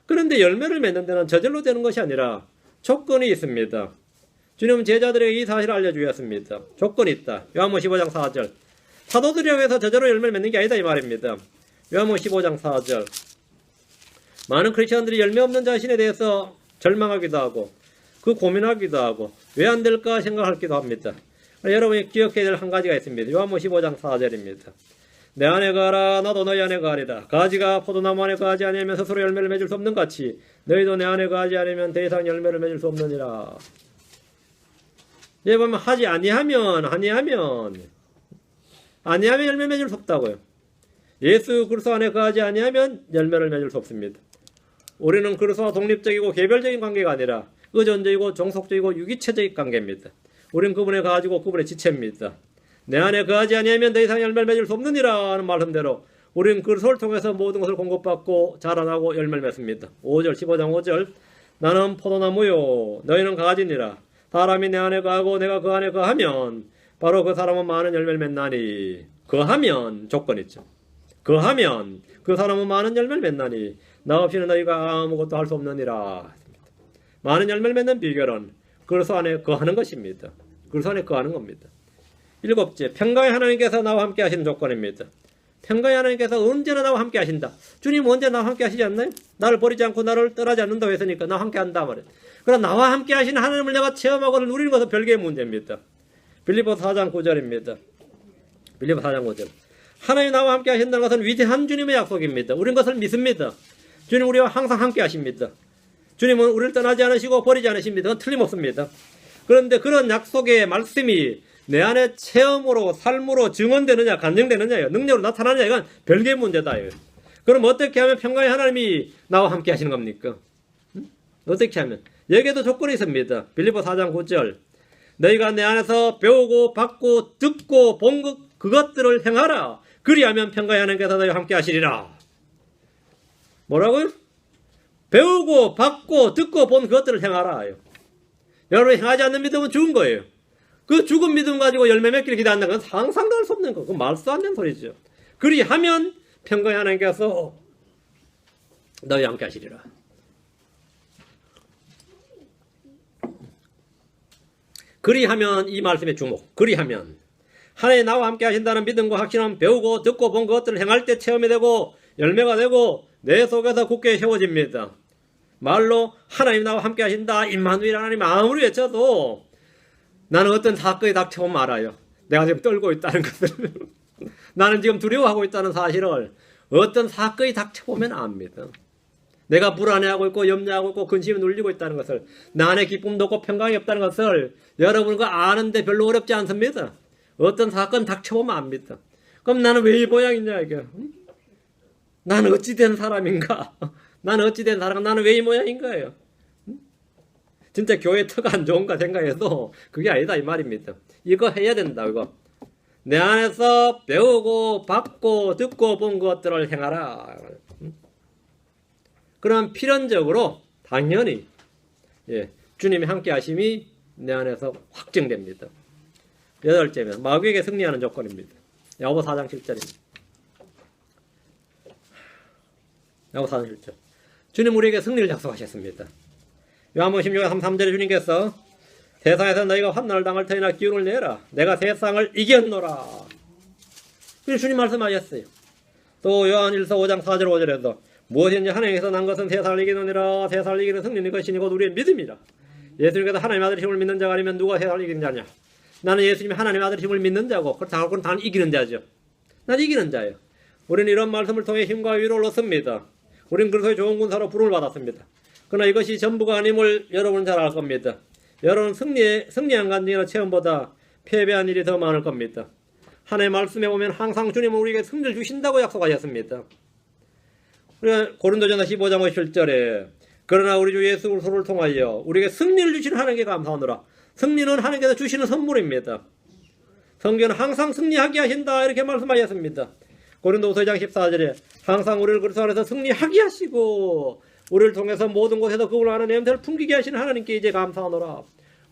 Speaker 1: 그런데 열매를 맺는 데는 저절로 되는 것이 아니라 조건이 있습니다. 주님은 제자들에게 이 사실을 알려주셨습니다. 조건이 있다. 요한복음 15장 4절. 사도들이라고 해서 저절로 열매를 맺는 게 아니다 이 말입니다. 요한복음 15장 4절. 많은 크리스천들이 열매 없는 자신에 대해서 절망하기도 하고 그 고민하기도 하고 왜 안 될까 생각하기도 합니다. 여러분이 기억해야 될 한 가지가 있습니다. 요한복음 15장 4절입니다. 내 안에 거하라 나도 너희 안에 거하리라. 가지가 포도나무 안에 거하지 아니하면 스스로 열매를 맺을 수 없는 같이 너희도 내 안에 거하지 않으면 더 이상 열매를 맺을 수 없느니라. 여기 보면 하지 아니하면 열매 맺을 수 없다고요. 예수 그리스도 안에 거하지 아니하면 열매를 맺을 수 없습니다. 우리는 그리스도와 독립적이고 개별적인 관계가 아니라 의존적이고 종속적이고 유기체적인 관계입니다. 우리는 그분에 거하지고 그분의 지체입니다. 내 안에 거하지 아니하면 더 이상 열매를 맺을 수 없느니라 하는 말씀대로 우리는 그리스도를 통해서 모든 것을 공급받고 자라나고 열매를 맺습니다. 5절 15장 5절 나는 포도나무요 너희는 가지니라. 사람이 내 안에 거하고 내가 그 안에 거하면 바로 그 사람은 많은 열매를 맺나니. 거하면 조건 있죠. 거하면 그 사람은 많은 열매를 맺나니 나 없이는 너희가 아무것도 할 수 없느니라. 많은 열매를 맺는 비결은 그리스도 안에 거하는 것입니다. 그리스도 안에 거하는 겁니다. 일곱째, 평강의 하나님께서 나와 함께 하시는 조건입니다. 평강의 하나님께서 언제나 나와 함께 하신다. 주님 언제 나와 함께 하시지 않나요? 나를 버리지 않고 나를 떠나지 않는다고 했으니까 나와 함께 한다 말이에요. 그러나 나와 함께 하시는 하나님을 내가 체험하고 누리는 것은 별개의 문제입니다. 빌립보서 4장 9절입니다. 빌립보서 4장 9절. 하나님 나와 함께 하신다는 것은 위대한 주님의 약속입니다. 우리는 그것을 믿습니다. 주님 우리와 항상 함께 하십니다. 주님은 우리를 떠나지 않으시고 버리지 않으십니다. 그건 틀림없습니다. 그런데 그런 약속의 말씀이 내 안에 체험으로 삶으로 증언되느냐 간증되느냐요. 능력으로 나타나느냐 이건 별개의 문제다. 그럼 어떻게 하면 평강의 하나님이 나와 함께 하시는 겁니까? 어떻게 하면? 여기에도 조건이 있습니다. 빌립보 4장 9절 너희가 내 안에서 배우고 받고 듣고 본 그것들을 행하라. 그리하면 평강의 하나님께서 너희와 함께 하시리라. 뭐라고요? 배우고 받고 듣고 본 그것들을 행하라. 여러분이 행하지 않는 믿음은 죽은 거예요. 그 죽은 믿음 가지고 열매 맺기를 기대한다는 건 상상도 할 수 없는 거. 그 말도 안 되는 소리죠. 그리하면 평강의 하나님께서 너희와 함께 하시리라. 그리하면 이 말씀의 주목. 그리하면 하나님 나와 함께 하신다는 믿음과 확신은 배우고 듣고 본 것들을 행할 때 체험이 되고 열매가 되고 내 속에서 굳게 세워집니다. 말로 하나님 나와 함께 하신다 임마누엘 하나님 아무리 외쳐도 나는 어떤 사건이 닥쳐오면 알아요. 내가 지금 떨고 있다는 것을 나는 지금 두려워하고 있다는 사실을 어떤 사건이 닥쳐오면 압니다. 내가 불안해하고 있고 염려하고 있고 근심이 눌리고 있다는 것을 나 안에 기쁨도 없고 평강이 없다는 것을 여러분과 아는데 별로 어렵지 않습니다. 어떤 사건 닥쳐오면 압니다. 그럼 나는 왜 이 모양이냐 이게. 나는 어찌 된 사람인가. 나는 어찌 된 사람 나는 왜 이 모양인가요. 진짜 교회 터가 안 좋은가 생각해도 그게 아니다 이 말입니다. 이거 해야 된다 이거. 내 안에서 배우고 받고 듣고 본 것들을 행하라. 그럼 필연적으로 당연히 주님의 함께 하심이 내 안에서 확증됩니다. 8째면 마귀에게 승리하는 조건입니다. 야고보 4장 7절입니다. 야고보 4장 7절 주님 우리에게 승리를 약속하셨습니다. 요한복음 16장 33절에 주님께서 세상에서 너희가 환난을 당할 터이나 기운을 내라. 내가 세상을 이겼노라. 그래서 주님 말씀하셨어요. 또 요한일서 5장 4절 5절에도 무엇인지 하나님께서 난 것은 세상을 이기느니라. 세상을 이기는 승리는 것이니 곧 우리의 믿음이라. 예수님께서 하나님의 아들이심을 믿는 자가 아니면 누가 세상을 이기는 자냐. 나는 예수님이 하나님의 아들이심을 믿는 자고 그렇다고 나는 이기는 자죠. 난 이기는 자예요. 우리는 이런 말씀을 통해 힘과 위로를 얻습니다. 우리는 그리스도의 좋은 군사로 부름을 받았습니다. 그러나 이것이 전부가 아님을 여러분은 잘 알 겁니다. 여러분 승리한 간증이나 체험보다 패배한 일이 더 많을 겁니다. 하나님의 말씀에 보면 항상 주님은 우리에게 승리를 주신다고 약속하셨습니다. 고린도전서 15장 57절에 그러나 우리 주 예수 그리스도를 통하여 우리에게 승리를 주시는 하나님께 감사하노라. 승리는 하나님께서 주시는 선물입니다. 성경은 항상 승리하게 하신다 이렇게 말씀하셨습니다. 고린도후서 2장 14절에 항상 우리를 그리스도 안에서 승리하게 하시고 우리를 통해서 모든 곳에서 그걸로 하는 냄새를 풍기게 하시는 하나님께 이제 감사하노라.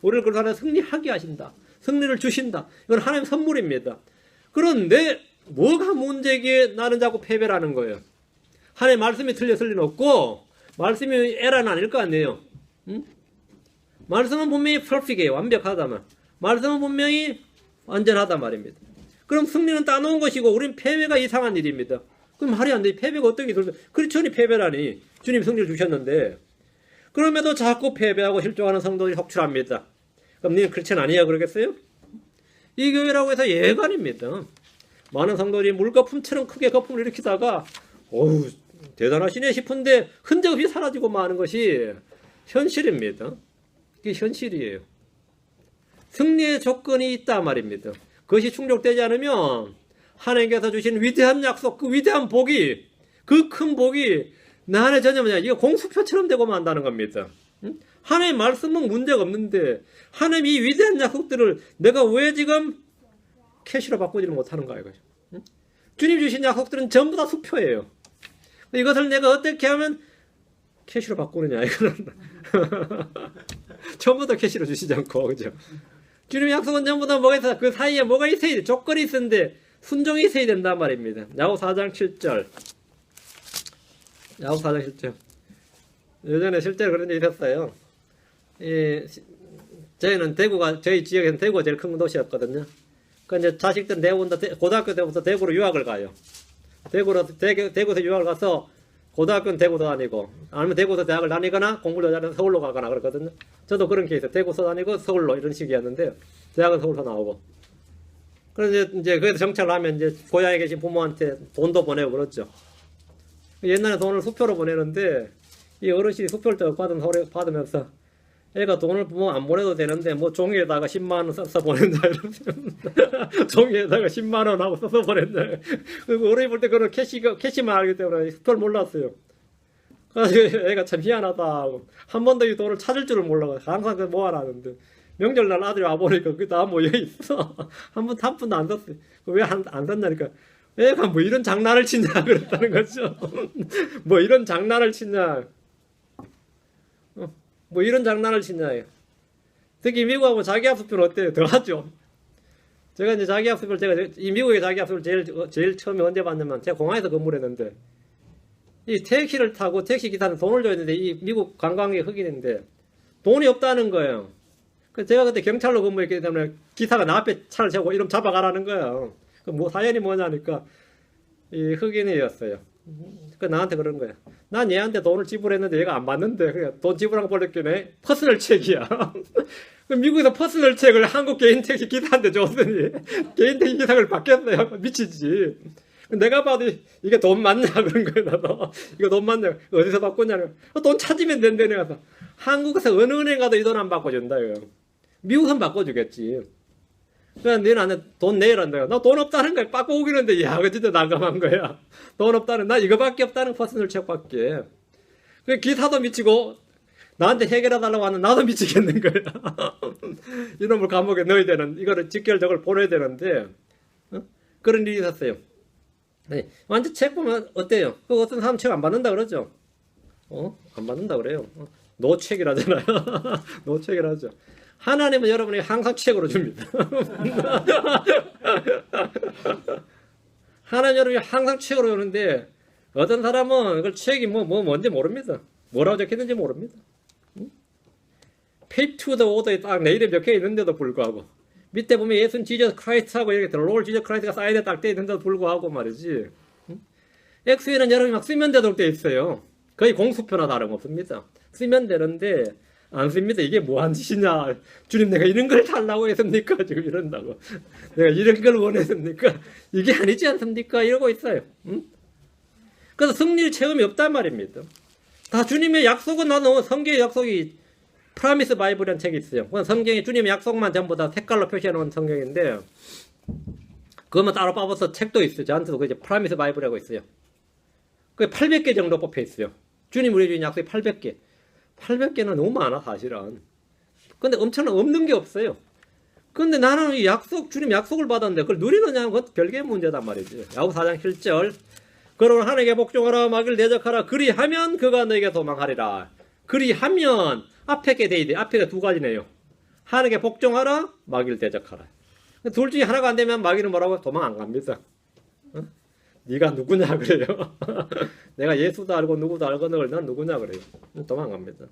Speaker 1: 우리를 그리스도 안에서 승리하게 하신다. 승리를 주신다. 이건 하나님의 선물입니다. 그런데 뭐가 문제기에 나는 자꾸 패배라는 거예요. 하나님 말씀이 틀렸을 리는 없고 말씀이 에러는 아닐 거 아니에요. 응? 말씀은 분명히 퍼펙트해요. 완벽하다만 말씀은 분명히 완전하단 말입니다. 그럼 승리는 따놓은 것이고 우리는 패배가 이상한 일입니다. 그럼 말이 안 돼. 패배가 어떻게 있을까? 크리스천이 패배라니. 주님 승리를 주셨는데 그럼에도 자꾸 패배하고 실족하는 성도들이 속출합니다. 그럼 너는 크리스천 아니야 그러겠어요? 이 교회라고 해서 예가 아닙니다. 많은 성도들이 물거품처럼 크게 거품을 일으키다가 어우 대단하시네 싶은데 흔적 없이 사라지고 마는 것이 현실입니다. 이게 현실이에요. 승리의 조건이 있다 말입니다. 그것이 충족되지 않으면 하나님께서 주신 위대한 약속, 그 위대한 복이, 그 큰 복이 나 안에 전혀 뭐냐, 이게 공수표처럼 되고 만다는 겁니다. 응? 하나님의 말씀은 문제가 없는데 하나님이 이 위대한 약속들을 내가 왜 지금 캐시로 바꾸지를 못하는가 이거죠. 응? 주님 주신 약속들은 전부 다 수표예요. 이것을 내가 어떻게 하면 캐시로 바꾸느냐 이거는 전부 다 캐시로 주시지 않고 그죠? 주님의 약속은 전부 다 뭐가 있어? 그 사이에 뭐가 있어야 돼? 조건이 있었는데 순종이 있어야 된단 말입니다. 야고보 4장 7절. 야고보 4장 7절. 예전에 실제로 그런 일이 있었어요. 저희는 저희 지역에는 대구가 제일 큰 도시였거든요. 그러니까 자식들 대구부터 고등학교 때부터 대구로 유학을 가요. 대구에서 유학을 가서 고등학교는 대구도 다니고 아니면 대구에서 대학을 다니거나 공부를 잘해서 서울로 가거나 그렇거든요. 저도 그런 케이스 대구서 다니고 서울로 이런 식이었는데 대학은 서울서 나오고 그래서 이제 거기서 정착을 하면 이제 고향에 계신 부모한테 돈도 보내고 그렇죠. 옛날에 돈을 수표로 보내는데 이 어르신이 수표를 받으면서 애가 돈을 뭐 안 보내도 되는데 뭐 종이에다가 10만 원 써서 보낸다 이러면 종이에다가 10만 원 하고 써서 보낸다. 그리고 어른이 볼 때 그런 캐시만 알기 때문에 그걸 몰랐어요. 그래서 애가 참 희한하다 하고 한 번도 이 돈을 찾을 줄을 몰라. 항상 그 모아놨는데 명절날 아들이 와보니까 그게 다 모여 있어. 한 푼도 안 썼어요. 왜 안 썼냐니까 애가 뭐 이런 장난을 치냐 그랬다는 거죠. 뭐 이런 장난을 치냐. 뭐 이런 장난을 치냐. 특히 미국하고 자기학습은 어때요? 더 하죠. 제가 이제 자기학습을 이 미국의 자기학습을 제일 처음에 언제 봤냐면 제가 공항에서 근무를 했는데 이 택시를 타고 택시 기사는 돈을 줘야 되는데 이 미국 관광객 흑인인데 돈이 없다는 거예요. 그래서 제가 그때 경찰로 근무했기 때문에 기사가 나 앞에 차를 세우고 이름 잡아가라는 거예요. 그 뭐 사연이 뭐냐니까 이 흑인이었어요. 그 나한테 그런 거야. 난 얘한테 돈을 지불했는데 얘가 안 받는데 그냥 돈 지불한 거 벌렸겠네. 퍼스널 책이야. 미국에서 퍼스널 책을 한국 개인 택시 기사한테 줬더니 개인 택시 기사를 받겠어요. 미치지. 내가 봐도 이게 돈 맞냐 그런 거야. 나도 이거 돈 맞냐 어디서 바꾸냐는 돈 찾으면 된다네. 가서 한국에서 어느 은행 가도 이 돈 안 바꿔준다 이거. 미국은 바꿔주겠지. 그냥 너는 나한테 돈 내라는데 나 돈 없다는 거야. 바꿔오기는데 야 그 진짜 난감한 거야. 돈 없다는 나 이거밖에 없다는 퍼스널 책밖에. 그 기사도 미치고 나한테 해결해 달라고 하는 나도 미치겠는 거야. 이놈을 감옥에 넣어야 되는 이거를 직결 저걸 보내야 되는데 그런 일이 있었어요. 네. 완전 책 보면 어때요? 그 어떤 사람 책 안 받는다 그러죠? 안 받는다 그래요. 노책이라잖아요. 노책이라죠. 하나님은 여러분에게 항상 책으로 줍니다. 하나님 여러분이 항상 책으로 주는데 어떤 사람은 그걸 책이 뭔지 모릅니다. 뭐라고 적혀있는지 모릅니다. Pay to the order에 딱 내 이름이 적혀 있는데도 불구하고 밑에 보면 예수는 지저스 크라이스트하고 이렇게 롤 지저스 크라이스트가 사이드에 딱 돼 있는데도 불구하고 말이지. 엑스에는 여러분이 막 쓰면 되도록 돼 있어요. 거의 공수표나 다름없습니다. 쓰면 되는데 안 씁니다. 이게 뭐한 짓이냐. 주님 내가 이런 걸 달라고 했습니까? 지금 이런다고. 내가 이런 걸 원했습니까? 이게 아니지 않습니까? 이러고 있어요. 그래서 승리의 체험이 없단 말입니다. 다 주님의 약속은 나는 성경의 약속이 프라미스 바이블이라는 책이 있어요. 성경에 주님의 약속만 전부 다 색깔로 표시해 놓은 성경인데 그것만 따로 뽑아서 책도 있어요. 저한테도 그 이제 프라미스 바이블이라고 있어요. 그게 800개 정도 뽑혀 있어요. 주님 우리 주인 약속이 800개. 800개는 너무 많아 사실은. 근데 엄청난 없는 게 없어요. 근데 나는 이 약속 주님 약속을 받았는데 그걸 누리느냐는 건 별개의 문제단 말이지. 야고보 4장 7절 그러므로 하나님께 복종하라 마귀를 대적하라 그리하면 그가 너에게 도망하리라. 그리하면 앞에 게 돼야 돼. 앞에가 두 가지네요. 하나님께 복종하라 마귀를 대적하라. 둘 중에 하나가 안 되면 마귀는 뭐라고? 도망 안 갑니다. 네가 누구냐 그래요. 내가 예수도 알고 누구도 알고 넌 누구냐 그래요. 도망갑니다.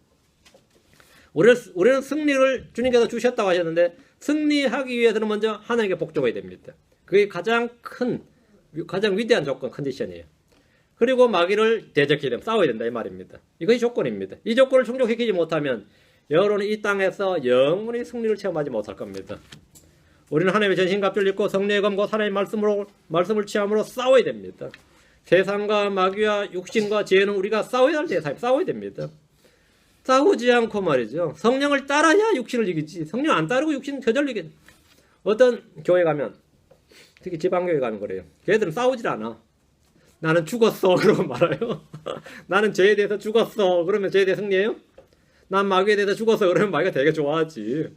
Speaker 1: 우리는 승리를 주님께서 주셨다고 하셨는데 승리하기 위해서는 먼저 하나님께 복종해야 됩니다. 그게 가장 위대한 조건 컨디션이에요. 그리고 마귀를 대적해야 됩니다. 싸워야 된다 이 말입니다. 이것이 조건입니다. 이 조건을 충족시키지 못하면 여러분은 이 땅에서 영원히 승리를 체험하지 못할 겁니다. 우리는 하나님의 전신갑주를 입고 성령의 검과 하나님의 말씀을 취함으로 싸워야 됩니다. 세상과 마귀와 육신과 죄는 우리가 싸워야 할 대상이 싸워야 됩니다. 싸우지 않고 말이죠. 성령을 따라야 육신을 이기지. 성령 안 따르고 육신은 저절로 이겨. 어떤 교회 가면 특히 지방교회 가면 그래요. 걔들은 싸우질 않아. 나는 죽었어 그러고 말아요. 나는 죄에 대해서 죽었어 그러면 죄에 대해 승리해요? 난 마귀에 대해서 죽었어 그러면 마귀가 되게 좋아하지.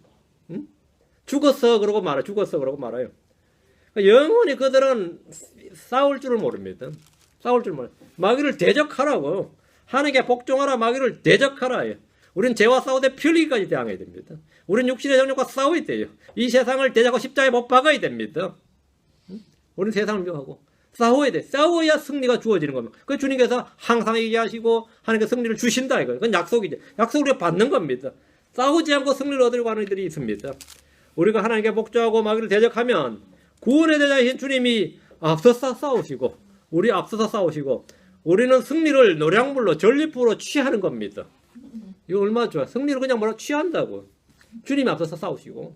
Speaker 1: 응? 죽었어 그러고 말아요. 죽었어 그러고 말아요. 영원히 그들은 싸울 줄을 모릅니다. 싸울 줄 몰라요. 마귀를 대적하라고. 하나님께 복종하라 마귀를 대적하라. 우리는 죄와 싸우되 피 흘리기까지 당해야 됩니다. 우리는 육신의 정욕과 싸워야 돼요. 이 세상을 대적하고 십자가에 못 박아야 됩니다. 우리는 세상을 미워하고 싸워야 돼. 싸워야 승리가 주어지는 겁니다. 그 주님께서 항상 얘기하시고 하나님께 승리를 주신다 이거예요. 그건 약속이죠. 약속을 우리가 받는 겁니다. 싸우지 않고 승리를 얻으려고 하는 이들이 있습니다. 우리가 하나님께 복종하고 마귀를 대적하면 구원의 대장이신 주님이 앞서서 싸우시고 우리 앞서서 싸우시고 우리는 승리를 노량물로 전리품으로 취하는 겁니다. 이거 얼마나 좋아. 승리를 그냥 뭐라 취한다고. 주님이 앞서서 싸우시고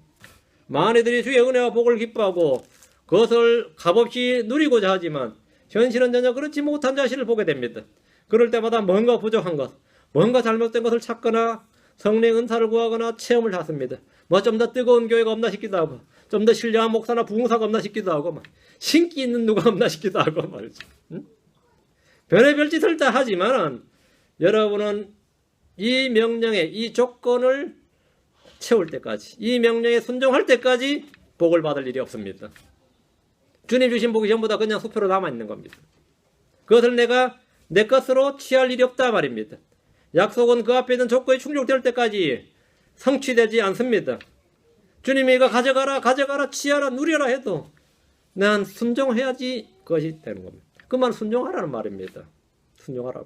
Speaker 1: 많은 이들이 주의 은혜와 복을 기뻐하고 그것을 값없이 누리고자 하지만 현실은 전혀 그렇지 못한 자신을 보게 됩니다. 그럴 때마다 뭔가 부족한 것, 뭔가 잘못된 것을 찾거나 성령 은사를 구하거나 체험을 하습니다. 뭐 좀 더 뜨거운 교회가 없나 싶기도 하고, 좀 더 신령한 목사나 부흥사가 없나 싶기도 하고, 막 신기 있는 누가 없나 싶기도 하고 말이죠. 응? 별의별 짓을 다 하지만 여러분은 이 명령에 이 조건을 채울 때까지, 이 명령에 순종할 때까지 복을 받을 일이 없습니다. 주님 주신 복이 전부 다 그냥 수표로 남아있는 겁니다. 그것을 내가 내 것으로 취할 일이 없다 말입니다. 약속은 그 앞에 있는 조건이 충족될 때까지 성취되지 않습니다. 주님이 이거 가져가라, 취하라, 누려라 해도 난 순종해야지 그것이 되는 겁니다. 그 말 순종하라는 말입니다. 순종하라.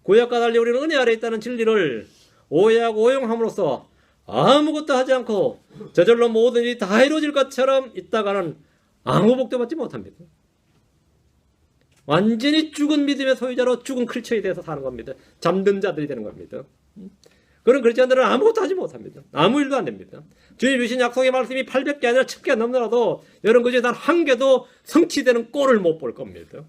Speaker 1: 구약과 달리 우리는 은혜 아래 있다는 진리를 오해하고 오용함으로써 아무것도 하지 않고 저절로 모든 일이 다 이루어질 것처럼 있다가는 아무 복도 받지 못합니다. 완전히 죽은 믿음의 소유자로 죽은 클처에 대해서 사는 겁니다. 잠든 자들이 되는 겁니다. 그런 그리스도인들은 아무것도 하지 못합니다. 아무 일도 안 됩니다. 주님 주신 약속의 말씀이 800개 아니라 1000개 넘더라도 여러분 그중에 단 한 개도 성취되는 꼴을 못 볼 겁니다.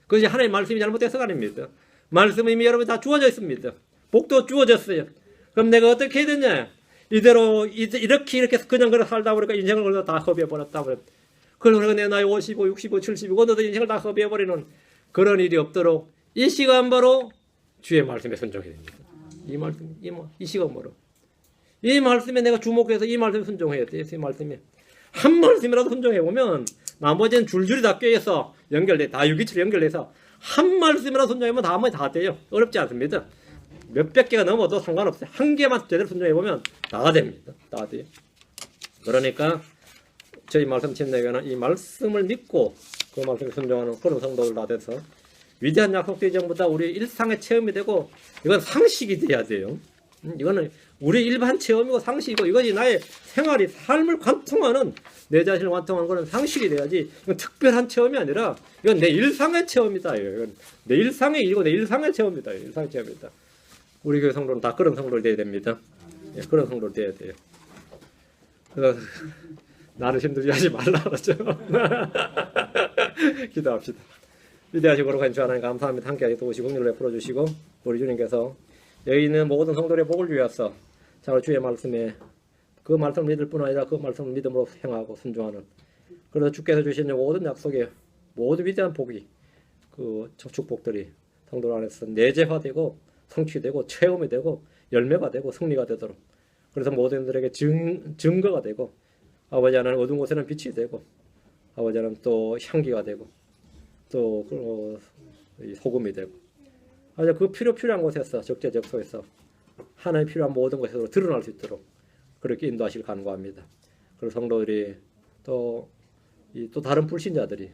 Speaker 1: 그것이 하나님의 말씀이 잘못돼서가 아닙니다. 말씀은 이미 여러분 다 주어져 있습니다. 복도 주어졌어요. 그럼 내가 어떻게 해야 되냐? 이대로 이렇게 그냥 그래 살다 보니까 인생을 그래도 다 허비해버렸다. 그러고 내 나이 55, 65, 75 어느덧 인생을 다 허비해버리는 그런 일이 없도록 이 시간 바로 주의 말씀에 순종해야 됩니다. 이 말씀, 이 시간 바로 이 말씀에 내가 주목해서 이 말씀에 순종해야 돼요. 이 말씀에 한 말씀이라도 순종해보면 나머지는 줄줄이 다 껴서 연결돼, 다 유기체로 연결돼서 한 말씀이라도 순종해보면 나머지 다 돼요. 어렵지 않습니다. 몇백 개가 넘어도 상관없어요. 한 개만 제대로 순종해보면 다 됩니다. 다 돼요. 그러니까 저희 말씀 침례교회는 이 말씀을 믿고 그 말씀에 순종하는 그런 성도들 다 돼서 위대한 약속의 전부다 우리 일상의 체험이 되고 이건 상식이 돼야 돼요. 이거는 우리 일반 체험이고 상식이고 이것이 나의 생활이 삶을 관통하는 내 자신을 관통하는 거는 상식이 돼야지 이건 특별한 체험이 아니라 이건 내 일상의 체험이다. 이건 내 일상의 일이고 내 일상의 체험이다. 일상의 체험이다. 우리 교회 성도는 다 그런 성도를 돼야 됩니다. 예, 그런 성도를 돼야 돼요. 그래서 나를 힘들게 하지 말라 그러죠. 기도합시다. 위대하시고 거룩한 주 하나님 감사합니다. 함께하게 도우시고 긍휼을 베풀어 주시고 우리 주님께서 여기 있는 모든 성도들의 복을 위하여 자 주의 말씀에 그 말씀을 믿을 뿐 아니라 그 말씀을 믿음으로 행하고 순종하는 그래서 주께서 주신 모든 약속의 모든 위대한 복이 그 축복들이 성도 안에서 내재화되고 성취되고 체험이 되고 열매가 되고 승리가 되도록 그래서 모든 이들에게 증거가 되고 아버지 하나님 어두운 곳에는 빛이 되고 아버지 하나님 또 향기가 되고 또 소금이 되고 아주 그 필요한 곳에서 적재적소에서 하나님 필요한 모든 것에서 드러날 수 있도록 그렇게 인도하시길 간구합니다. 그리고 성도들이 또 다른 불신자들이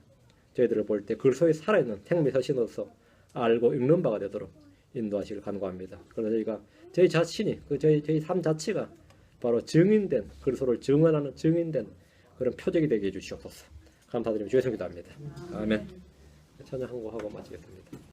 Speaker 1: 저희들을 볼 때 그 속에 살아있는 생명서신으로서 알고 읽는 바가 되도록 인도하시길 간구합니다. 그래서 저희가 저희 자신이 저희 삶 자체가 바로 증인된 그리스도를 증언하는 증인된 그런 표적이 되게 해주시옵소서. 감사드리며 주의 성기도합니다. 아멘. 찬양 한 곡 하고 마치겠습니다.